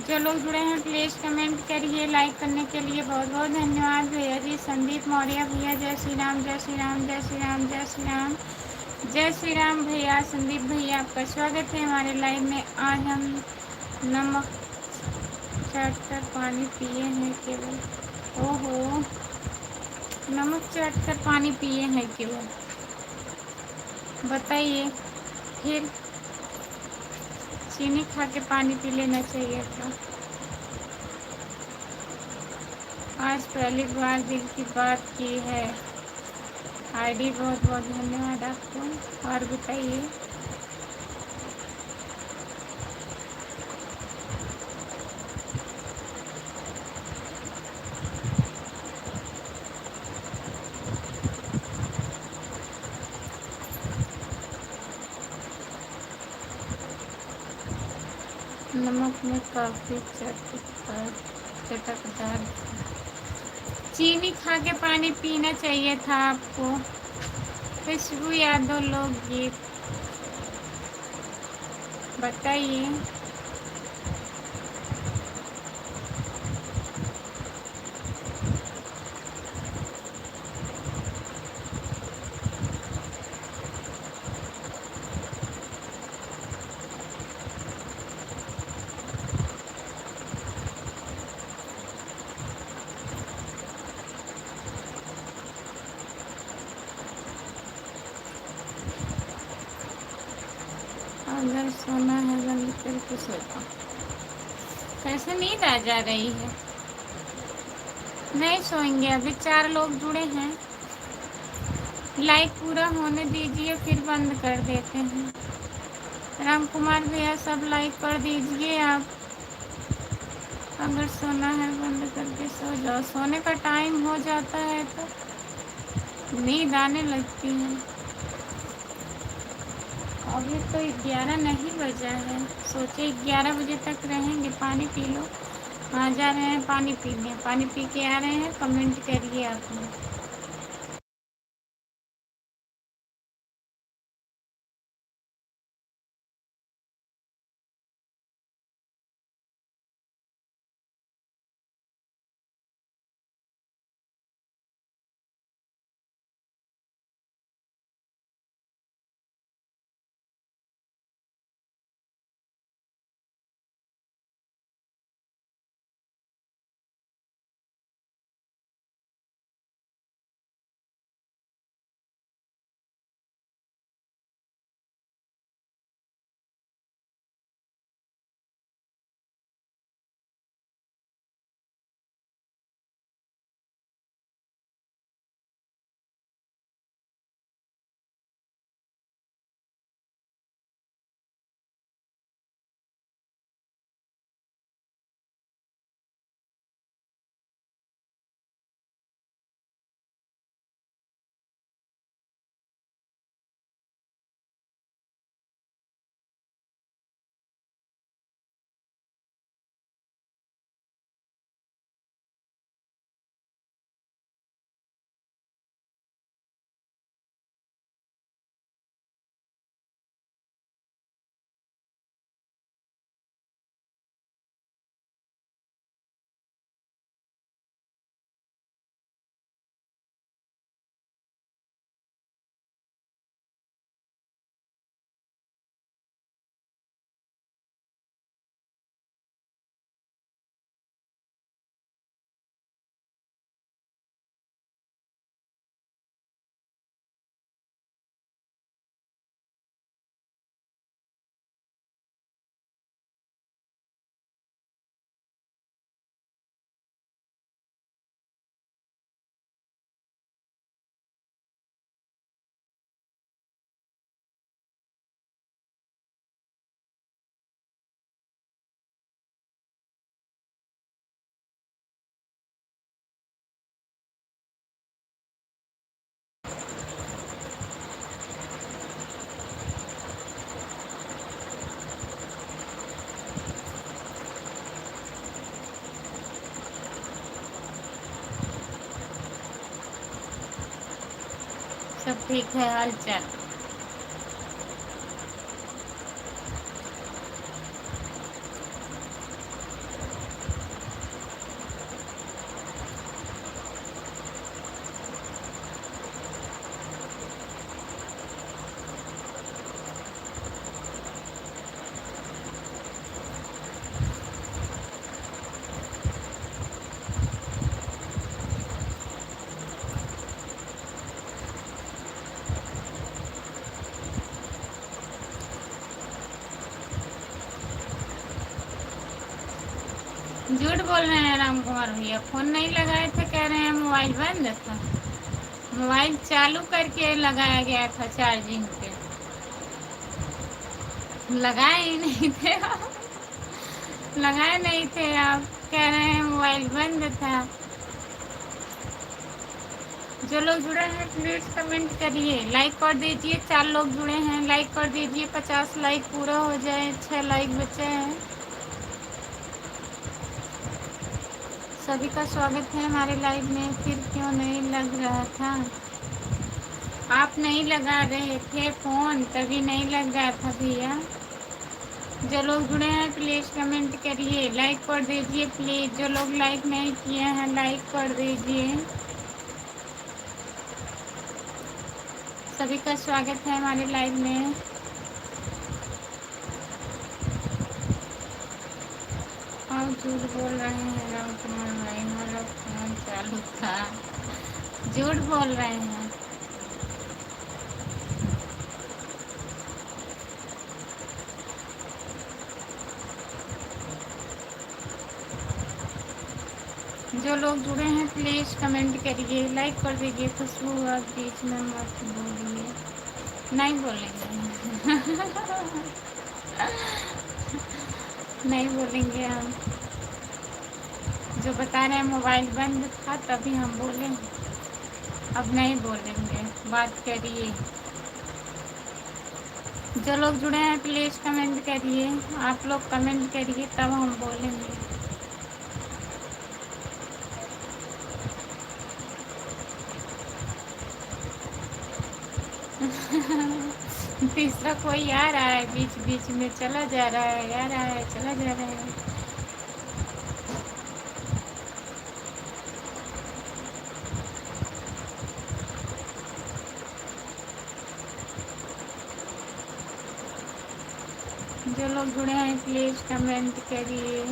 जो लोग जुड़े हैं प्लीज़ कमेंट करिए। लाइक करने के लिए बहुत बहुत धन्यवाद भैया जी। संदीप मौर्य भैया जय श्री राम जय श्री राम जय श्री राम जय श्री राम जय श्री राम भैया। संदीप भैया आपका स्वागत है हमारे लाइव में। आज हम नमक चाट कर पानी पिए हैं केवल। ओहो, नमक चाट कर पानी पिए हैं केवल, बताइए फिर चीनी खा के पानी पी लेना चाहिए था। आज पहली बार दिल की बात की है। आईडी बहुत बहुत धन्यवाद आपको। और बताइए नमक में काफ़ी चटकदार था। चीनी खा के पानी पीना चाहिए था आपको। खुशबू यादव लोकगीत, बताइए। अगर सोना है बंद करके सोता। कैसे नींद आ जा रही है? नहीं सोएंगे, अभी 4 लोग जुड़े हैं। लाइक पूरा होने दीजिए फिर बंद कर देते हैं। राम कुमार भैया सब लाइक कर दीजिए आप। अगर सोना है बंद करके सो जाओ। सोने का टाइम हो जाता है तो नींद आने लगती है। अभी तो 11 नहीं बजा है, सोचे 11 बजे तक रहेंगे। पानी पी लो। आ जा रहे हैं पानी पीने, पानी पी के आ रहे हैं। कमेंट करिए आप लोग। सब ठीक है हाल चाल। झूठ बोल रहे हैं राम कुमार भैया, फोन नहीं लगाए थे, कह रहे हैं मोबाइल बंद था। मोबाइल चालू करके लगाया गया था चार्जिंग पे, लगाए ही नहीं थे आप। लगाए नहीं थे आप, कह रहे हैं मोबाइल बंद था। जो लोग जुड़े हैं प्लीज कमेंट करिए, लाइक कर दीजिए। 4 लोग जुड़े हैं, लाइक कर दीजिए। 50 लाइक पूरा हो जाए, 6 लाइक बचे हैं। सभी का स्वागत है हमारे लाइव में। फिर क्यों नहीं लग रहा था? आप नहीं लगा रहे थे फोन, तभी नहीं लग रहा था भैया। जो लोग जुड़े हैं प्लीज कमेंट करिए, लाइक कर दीजिए प्लीज। जो लोग लाइक नहीं किए हैं लाइक कर दीजिए। सभी का स्वागत है हमारे लाइव में। और झूठ बोल रहे हैं राम कुमार भाई, हमारा फोन चालू था। झूठ बोल रहे हैं। जो लोग जुड़े हैं प्लीज कमेंट करिए, लाइक कर दीजिए। खुशबू आप बीच में मत बोलिए। नहीं बोलेंगे। नहीं बोलेंगे हम। जो बता रहे हैं मोबाइल बंद था तभी हम बोले, अब नहीं बोलेंगे। बात करिए। जो लोग जुड़े हैं प्लीज कमेंट करिए, आप लोग कमेंट करिए तब हम बोलेंगे। तीसरा कोई आ रहा है, बीच बीच में चला जा रहा है, आ रहा है चला जा रहा है। जो लोग जुड़े हैं प्लीज कमेंट करिए।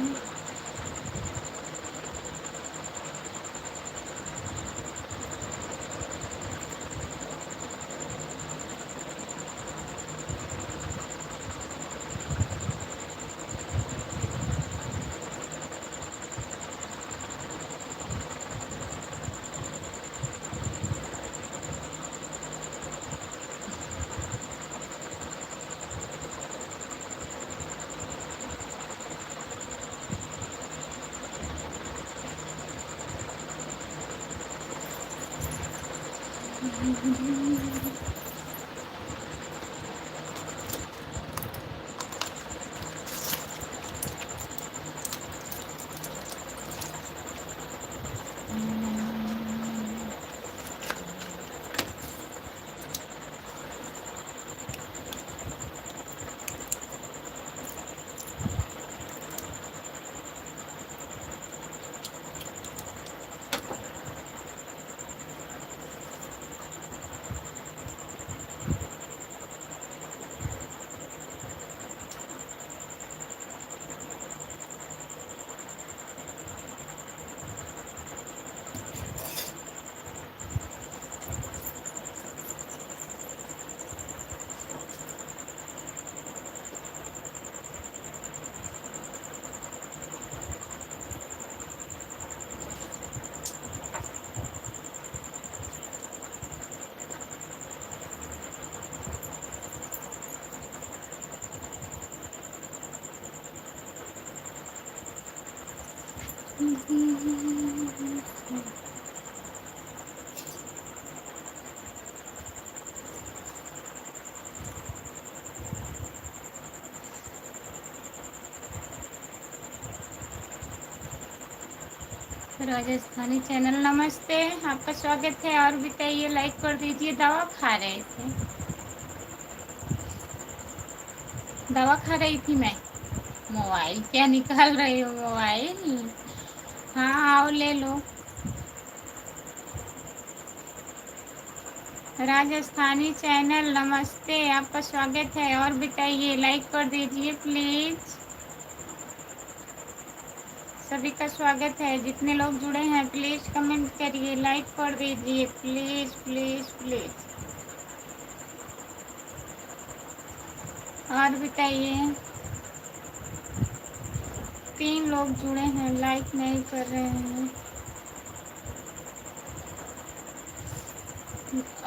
राजस्थानी चैनल नमस्ते, आपका स्वागत है। और बताइए, लाइक कर दीजिए। दवा खा रहे थे, दवा खा रही थी मैं। मोबाइल क्या निकाल रही हो? मोबाइल, हाँ आओ ले लो। राजस्थानी चैनल नमस्ते, आपका स्वागत है। और बताइए, लाइक कर दीजिए प्लीज। सभी का स्वागत है। जितने लोग जुड़े हैं प्लीज कमेंट करिए, लाइक कर दीजिए प्लीज प्लीज प्लीज। और बताइए, 3 लोग जुड़े हैं, लाइक नहीं कर रहे हैं।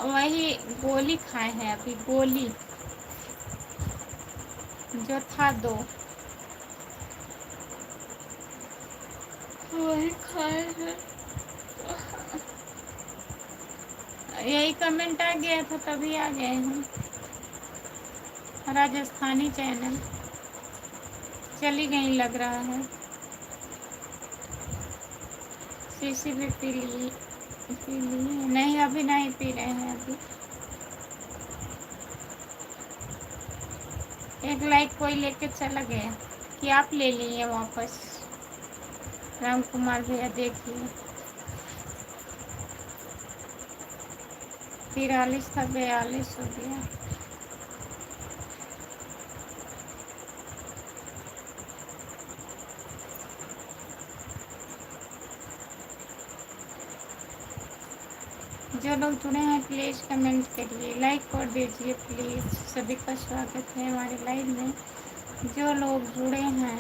वही गोली खाए हैं अभी, गोली जो था 2 वही खाए हैं। यही कमेंट आ गया था तभी आ गए हैं। राजस्थानी चैनल चली गई लग रहा है। शीशी भी पी ली नहीं, अभी नहीं पी रहे हैं। अभी एक लाइक कोई लेके चला गया कि आप ले लिए वापस? राम कुमार भैया देखिए, 43 था 42 हो गया। जो लोग जुड़े हैं प्लीज़ कमेंट करिए, लाइक कर दीजिए प्लीज़। सभी का स्वागत है हमारे लाइव में। जो लोग जुड़े हैं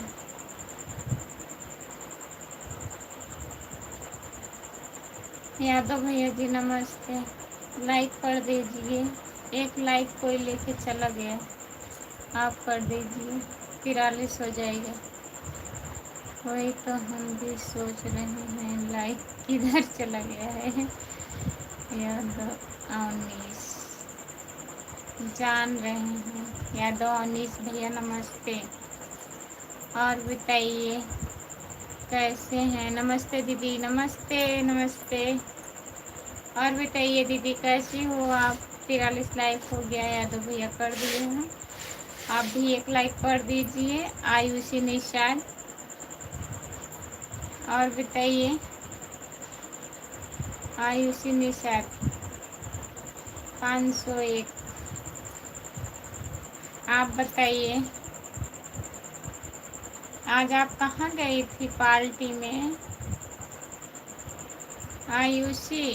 यादव भैया जी नमस्ते, लाइक कर दीजिए। एक लाइक कोई लेके चला गया, आप कर दीजिए, 43 हो जाएगा। वही तो हम भी सोच रहे हैं, लाइक किधर चला गया है। यादव अवनीश जान रहे हैं। यादव अवनीश भैया नमस्ते। और बताइए कैसे हैं? नमस्ते दीदी, नमस्ते नमस्ते। और बताइए दीदी कैसी हो आप? 43 लाइक हो गया, यादव भैया कर दिए हैं। आप भी एक लाइक कर दीजिए। आयुषी निशाद। और बताइए, आयुषी निशाद 501। आप बताइए, आज आप कहाँ गई थी पार्टी में? आयुषी,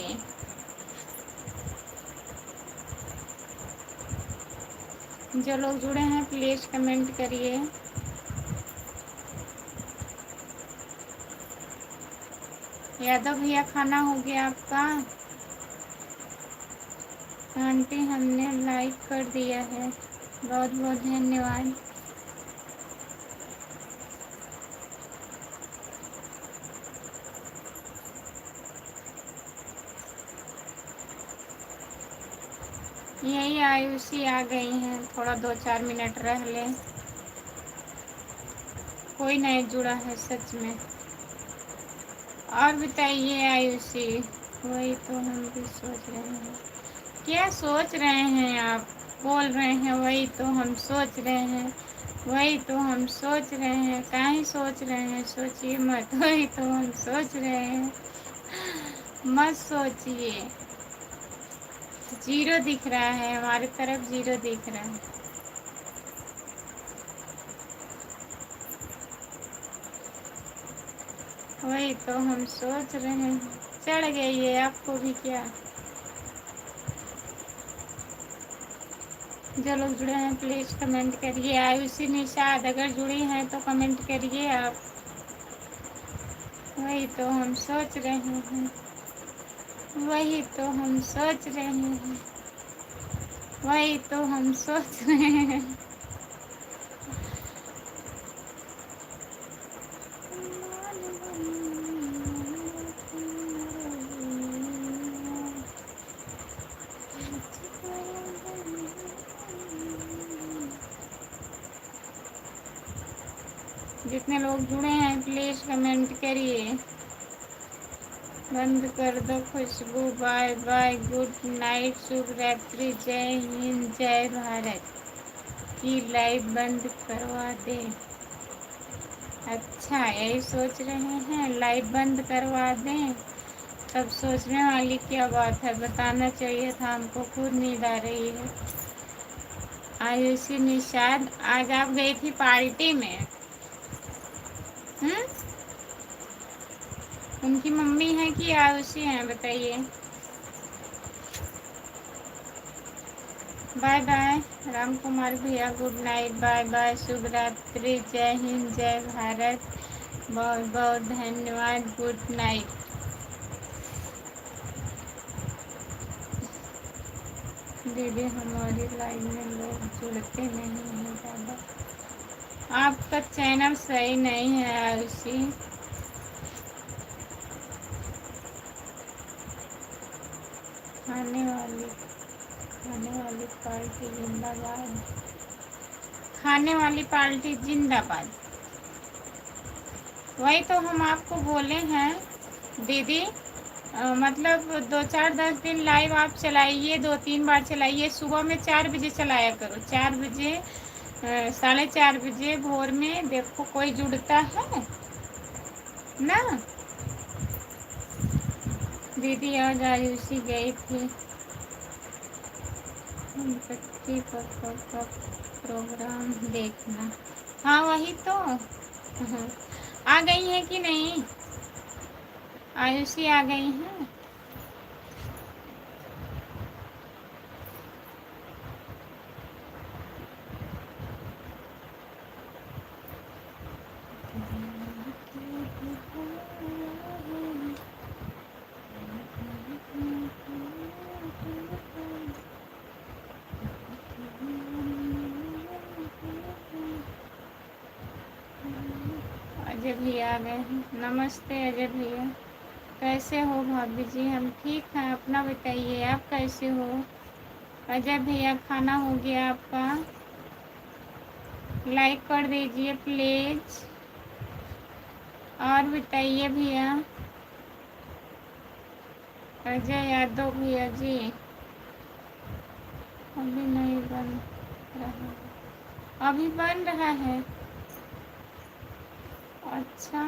जो लोग जुड़े हैं प्लीज़ कमेंट करिए। यादव भैया खाना हो गया आपका? आंटी हमने लाइक कर दिया है, बहुत बहुत धन्यवाद। यही आयुषी आ गई हैं, थोड़ा 2-4 मिनट रह लें। कोई नहीं जुड़ा है सच में। और बताइए आयुषी, वही तो हम भी सोच रहे हैं। क्या सोच रहे हैं आप? बोल रहे हैं वही तो हम सोच रहे हैं, वही तो हम सोच रहे हैं। काहे सोच रहे हैं? सोचिए मत, वही तो हम सोच रहे हैं। मत सोचिए। 0 दिख रहा है हमारी तरफ, 0 दिख रहा है। वही तो हम सोच रहे हैं। चढ़ गई है आपको भी क्या? जो लोग जुड़े हैं प्लीज़ कमेंट करिए। आयुषी निषाद अगर जुड़ी हैं तो कमेंट करिए आप। वही तो हम सोच रहे हैं, वही तो हम सोच रहे हैं, वही तो हम सोच रहे हैं। जितने लोग जुड़े हैं प्लीज़ कमेंट करिए। बंद कर दो खुशबू। बाय बाय, गुड नाइट, शुभ रात्रि, जय हिंद, जय भारत। की लाइव बंद करवा दे। अच्छा, यही सोच रहे हैं लाइव बंद करवा दें? तब सोचने वाली क्या बात है, बताना चाहिए था हमको, खुद नींद आ रही है। आयुषी निषाद, आज आप गई थी पार्टी में? हम्म, उनकी मम्मी है कि आयुषी है, बताइए। बाय बाय राम कुमार भैया, गुड नाइट, बाय बाय, शुभ रात्रि, जय हिंद, जय भारत, बहुत बहुत धन्यवाद, गुड नाइट। दीदी, हमारी लाइन में लोग जुड़ते नहीं हैं ज़्यादा। आपका चैनल सही नहीं है आयुषी। खाने वाली खाने वाली पार्टी जिंदाबाद। खाने वाली पार्टी जिंदाबाद। वही तो हम आपको बोले हैं दीदी। मतलब 2 4 10 दिन लाइव आप चलाइए, 2 3 बार चलाइए। सुबह में 4 बजे चलाया करो, 4 बजे, 4:30 बजे भोर में, देखो कोई जुड़ता है ना। दीदी, आज आयुषी गई थी गणपति बप्पा का प्रोग्राम देखना। हाँ वही तो। आ गई हैं कि नहीं? आयुषी आ गई हैं? अजय भैया आ गए हैं। नमस्ते अजय भैया, कैसे हो भाभी जी? हम ठीक हैं, अपना बताइए, आप कैसे हो? अजय भैया, खाना हो गया आपका? लाइक कर दीजिए प्लीज़। और बताइए भैया। अजय यादव भैया जी, अभी नहीं बन रहा, अभी बन रहा है? अच्छा,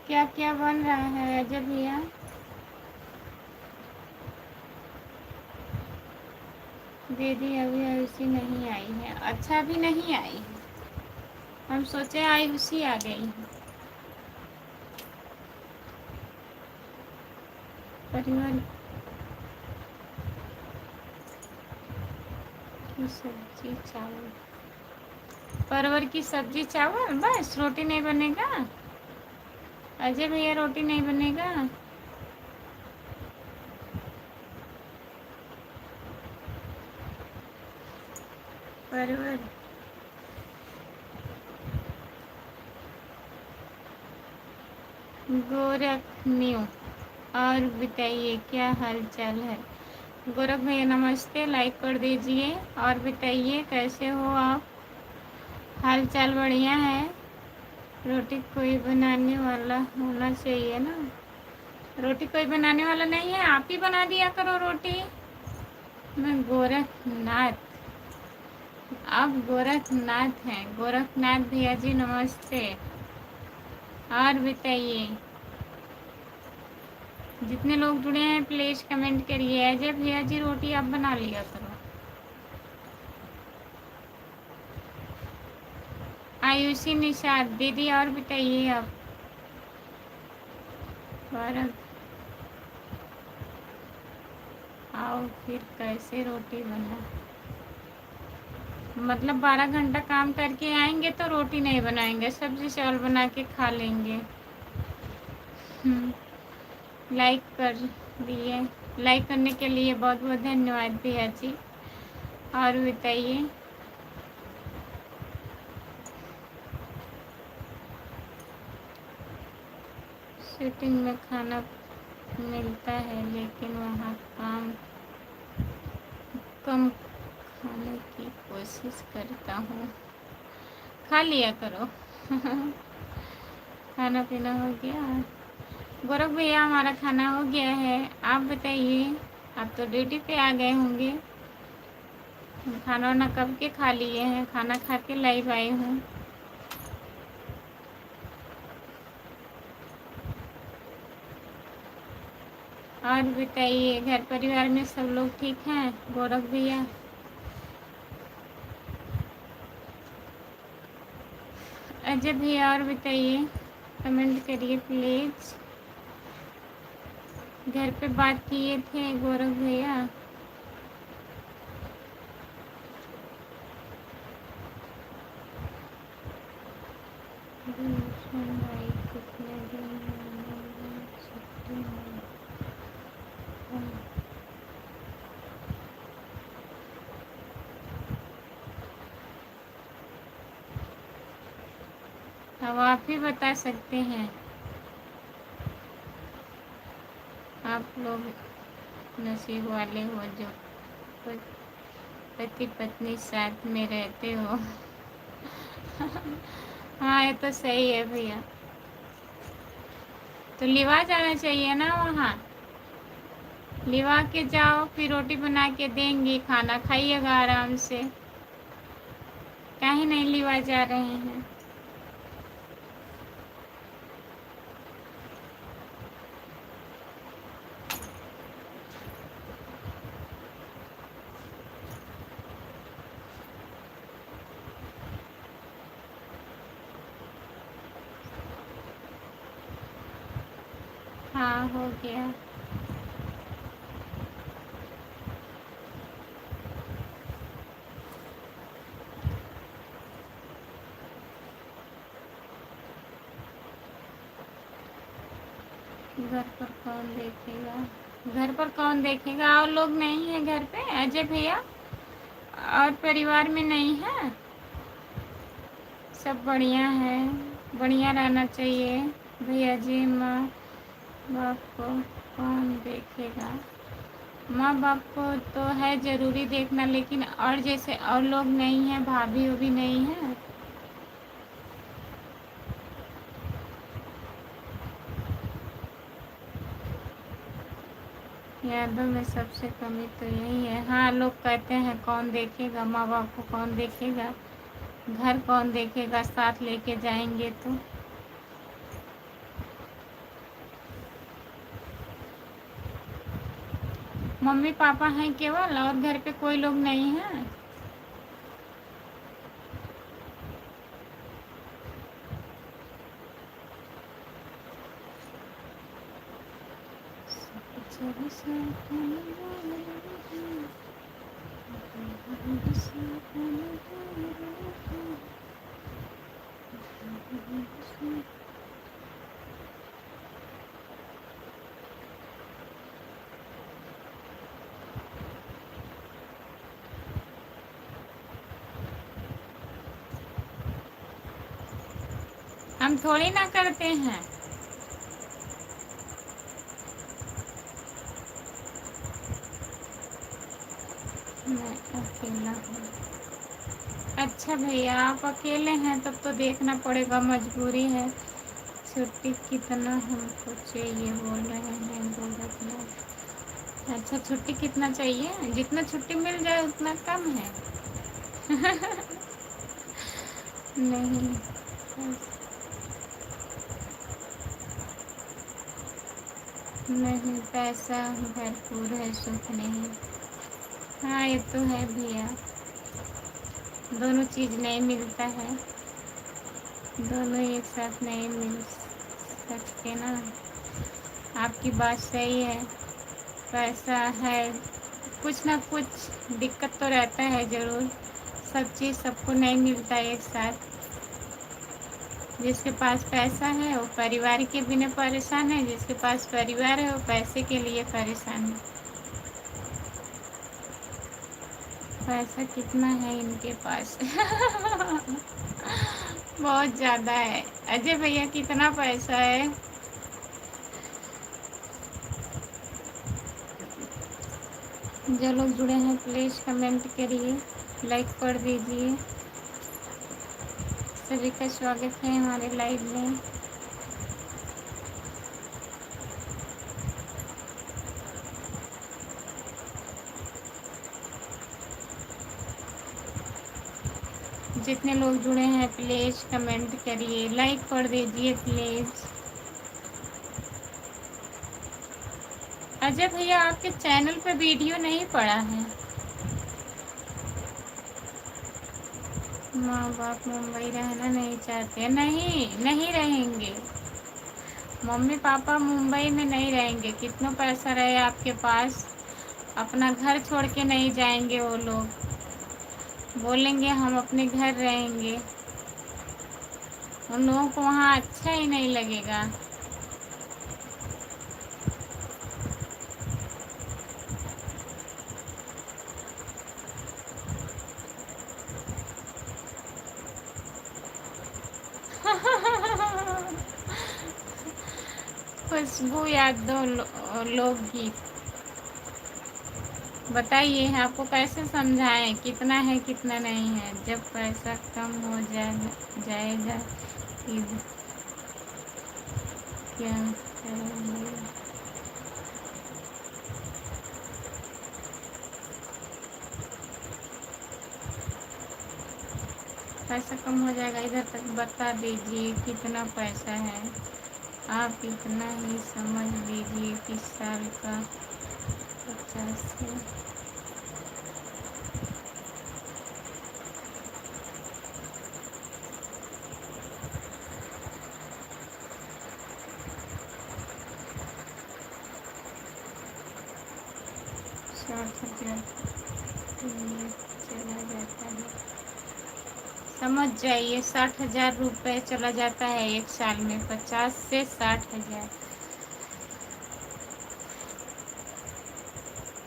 क्या क्या बन रहा है अजय भैया? दीदी, अभी आयुषी नहीं आई है। अच्छा, अभी नहीं आई है, हम सोचे आयुषी आ गई है। परिवार की सब्जी चावल, परवल की सब्जी चावल, बस? रोटी नहीं बनेगा अजय भैया? रोटी नहीं बनेगा? परवल, गोरख न्यू, और बताइए क्या हाल चाल है? गोरख भैया नमस्ते, लाइक कर दीजिए। और बताइए कैसे हो आप? हाल चाल बढ़िया है? रोटी कोई बनाने वाला होना चाहिए ना। रोटी कोई बनाने वाला नहीं है, आप ही बना दिया करो रोटी। मैं गोरखनाथ, आप गोरखनाथ हैं? गोरखनाथ भैया जी नमस्ते। और बताइए, जितने लोग जुड़े हैं प्लीज़ कमेंट करिए। अजय भैया जी, रोटी आप बना लिया करो। आयुषी निषाद दीदी, और बताइए आप। और आओ फिर, कैसे रोटी बना? मतलब 12 घंटा काम करके आएंगे तो रोटी नहीं बनाएंगे, सब्जी चावल बना के खा लेंगे। लाइक कर दिए, लाइक करने के लिए बहुत बहुत धन्यवाद भैया जी। और बताइए, शूटिंग में खाना मिलता है लेकिन वहाँ काम कम खाने की कोशिश करता हूँ। खा लिया करो। खाना पीना हो गया? गौरव भैया हमारा खाना हो गया है, आप बताइए। आप तो ड्यूटी पे आ गए होंगे। हम खाना वाना कब के खा लिए हैं, खाना खा के लाइव आई हूँ। और बताइए, घर परिवार में सब लोग ठीक हैं गौरव भैया? अजय भैया और बताइए, कमेंट करिए प्लीज़। घर पे बात किए थे गौरव भैया? भाई कितने दिन छुट्टी में? अब आप ही बता सकते हैं। आप लोग नसीब वाले हो जो पति पत्नी साथ में रहते हो। हाँ, ये तो सही है भैया। तो लिवा जाना चाहिए ना वहाँ। लिवा के जाओ, फिर रोटी बना के देंगी, खाना खाइएगा आराम से। काहे नहीं लिवा जा रहे हैं? हाँ, हो गया। घर पर कौन देखेगा? घर पर कौन देखेगा? और लोग नहीं है घर पे अजय भैया? और परिवार में नहीं है? सब बढ़िया है। बढ़िया रहना चाहिए भैया जी। माँ बाप को कौन देखेगा? माँ बाप को तो है ज़रूरी देखना, लेकिन और जैसे और लोग नहीं हैं, भाभी भी नहीं है। यादों में सबसे कमी तो यही है। हाँ, लोग कहते हैं कौन देखेगा, माँ बाप को कौन देखेगा, घर कौन देखेगा साथ लेके जाएंगे तो। मम्मी पापा हैं केवल, और घर पे कोई लोग नहीं है। हम थोड़ी ना करते हैं। मैं अकेला हूँ। अच्छा भैया, आप अकेले हैं तब तो देखना पड़ेगा, मजबूरी है। छुट्टी कितना हमको चाहिए बोल रहे हैं गोरखनाथ? अच्छा, छुट्टी कितना चाहिए? जितना छुट्टी मिल जाए उतना कम है। नहीं, नहीं, पैसा भरपूर है, सुख नहीं। हाँ, ये तो है भैया। दोनों चीज़ नहीं मिलता है। दोनों एक साथ नहीं मिल सकते ना। आपकी बात सही है। पैसा है, कुछ ना कुछ दिक्कत तो रहता है ज़रूर। सब चीज़ सबको नहीं मिलता एक साथ। जिसके पास पैसा है वो परिवार के बिना परेशान है, जिसके पास परिवार है वो पैसे के लिए परेशान है। पैसा कितना है इनके पास? बहुत ज़्यादा है। अजय भैया कितना पैसा है? जो लोग जुड़े हैं प्लीज़ कमेंट करिए, लाइक कर दीजिए, सभी का स्वागत है हमारे लाइव में। जितने लोग जुड़े हैं प्लीज़ कमेंट करिए, लाइक कर दीजिए प्लीज़। अजय भैया आपके चैनल पे वीडियो नहीं पड़ा है। माँ बाप मुंबई रहना नहीं चाहते। नहीं, नहीं रहेंगे। मम्मी पापा मुंबई में नहीं रहेंगे। कितना पैसा रहे आपके पास, अपना घर छोड़ के नहीं जाएंगे वो लोग। बोलेंगे हम अपने घर रहेंगे। उन लोगों को वहाँ अच्छा ही नहीं लगेगा। खुशबू यादव लोकगीत। बताइए आपको कैसे समझाएं कितना है कितना नहीं है। जब पैसा कम हो जाएगा फिर क्या करेंगे। पैसा कम हो जाएगा, इधर तक बता दीजिए कितना पैसा है। आप इतना ही समझ लीजिए 20 साल का 50 से। 60,000 चला जाता है। समझ जाइए 60,000 रुपये चला जाता है एक साल में। 50 से 60,000,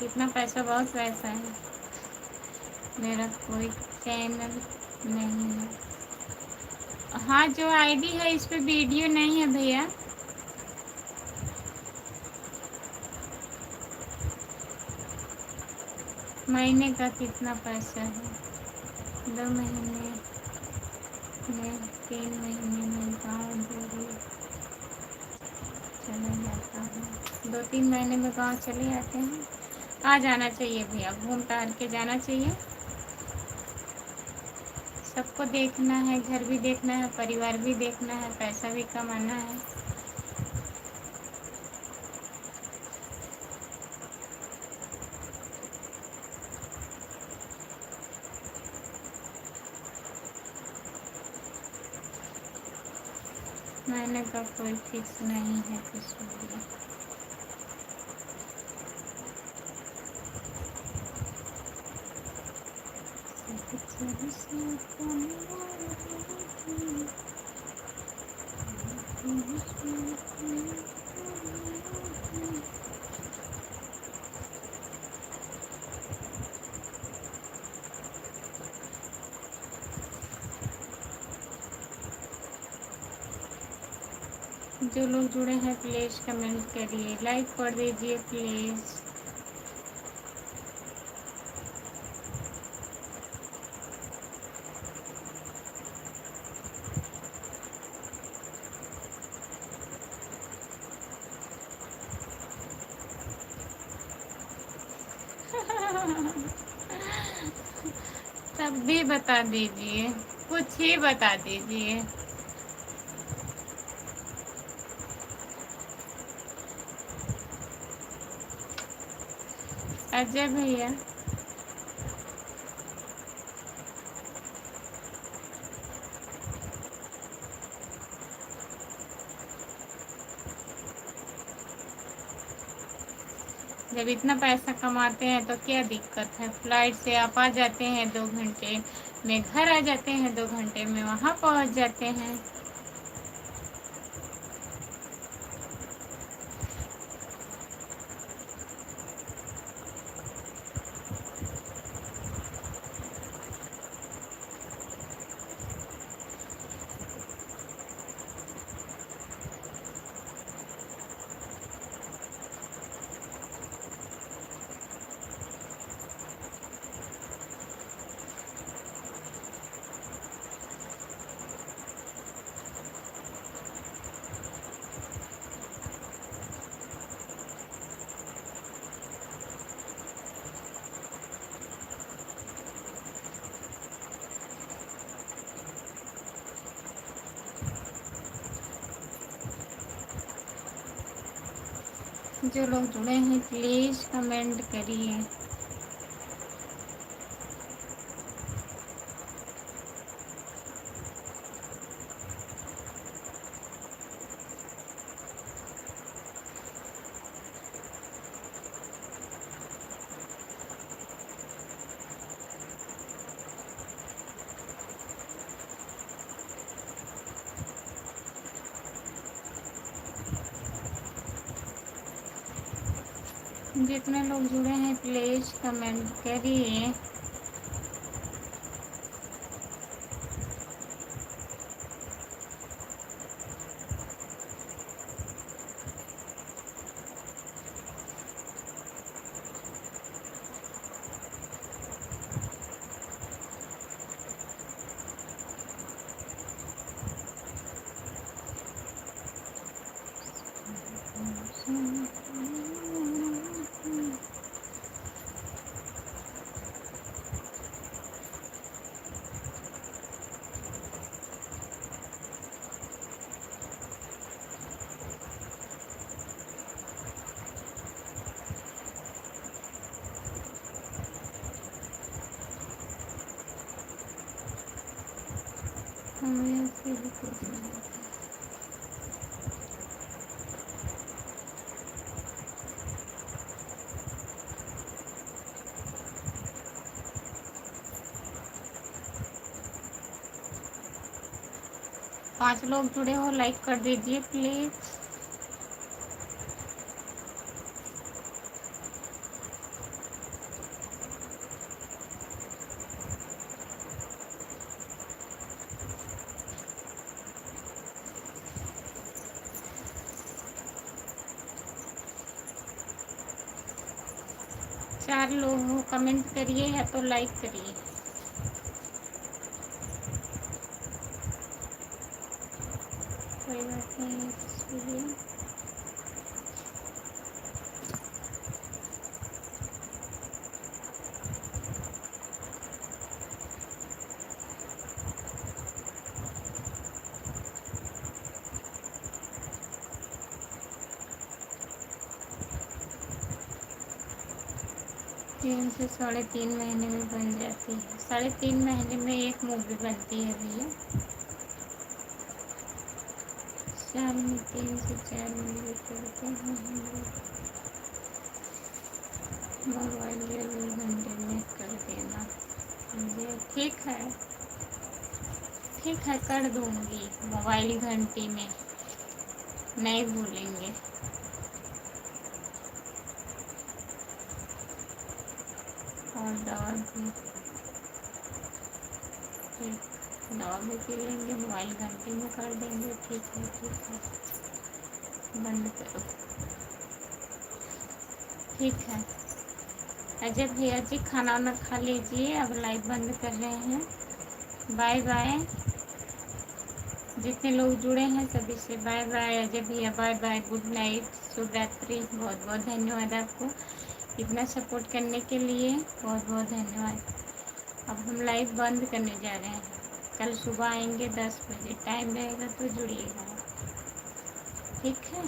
कितना पैसा, बहुत पैसा है। मेरा कोई चैनल नहीं है। हाँ, जो आईडी है इस पे वीडियो नहीं है भैया। महीने का कितना पैसा है? 2 महीने में, 3 महीने में गाँव जरूर चले जाता है। 2-3 महीने में गाँव चले जाते हैं। आ जाना चाहिए भैया, घूम टहल के जाना चाहिए। सबको देखना है, घर भी देखना है, परिवार भी देखना है, पैसा भी कमाना है। महीने का कोई फिक्स नहीं है किसी भी। जो लोग जुड़े हैं प्लीज़ कमेंट करिए, लाइक कर दीजिए प्लीज़। तब भी बता दीजिए, कुछ ही बता दीजिए। अजय भैया, जब इतना पैसा कमाते हैं तो क्या दिक्कत है। फ्लाइट से आप आ जाते हैं 2 घंटे में, घर आ जाते हैं 2 घंटे में, वहाँ पहुँच जाते हैं। जो लोग जुड़े हैं प्लीज़ कमेंट करिए। जितने लोग जुड़े हैं प्लीज़ कमेंट करिए। 5 लोग जुड़े हो लाइक कर दीजिए प्लीज़। चार लोग हो कमेंट करिए या तो लाइक करिए। कोई बात नहीं इसलिए 3 से 3.5 महीने में बन जाती है। 3.5 महीने में एक मूवी बनती है भैया। साल में 3 से 4 मूवी करते हैं हम लोग। मोबाइल 2 घंटे में कर देना। जी ठीक है, ठीक है कर दूँगी मोबाइल घंटी में, नहीं भूलेंगे। और दवा भी, ठीक, दवा भी पी लेंगे, मोबाइल घंटी में कर देंगे। ठीक है ठीक है, बंद करो। ठीक है अजय भैया जी, खाना वाना खा लीजिए, अब लाइव बंद कर रहे हैं। Bye bye. जितने लोग जुड़े हैं सभी से बाय बाय। अजय भैया बाय बाय, गुड नाइट, शुभ रात्रि। बहुत बहुत धन्यवाद आपको इतना सपोर्ट करने के लिए, बहुत बहुत धन्यवाद। अब हम लाइव बंद करने जा रहे हैं। कल सुबह आएंगे 10 बजे, टाइम रहेगा तो जुड़िएगा, ठीक है।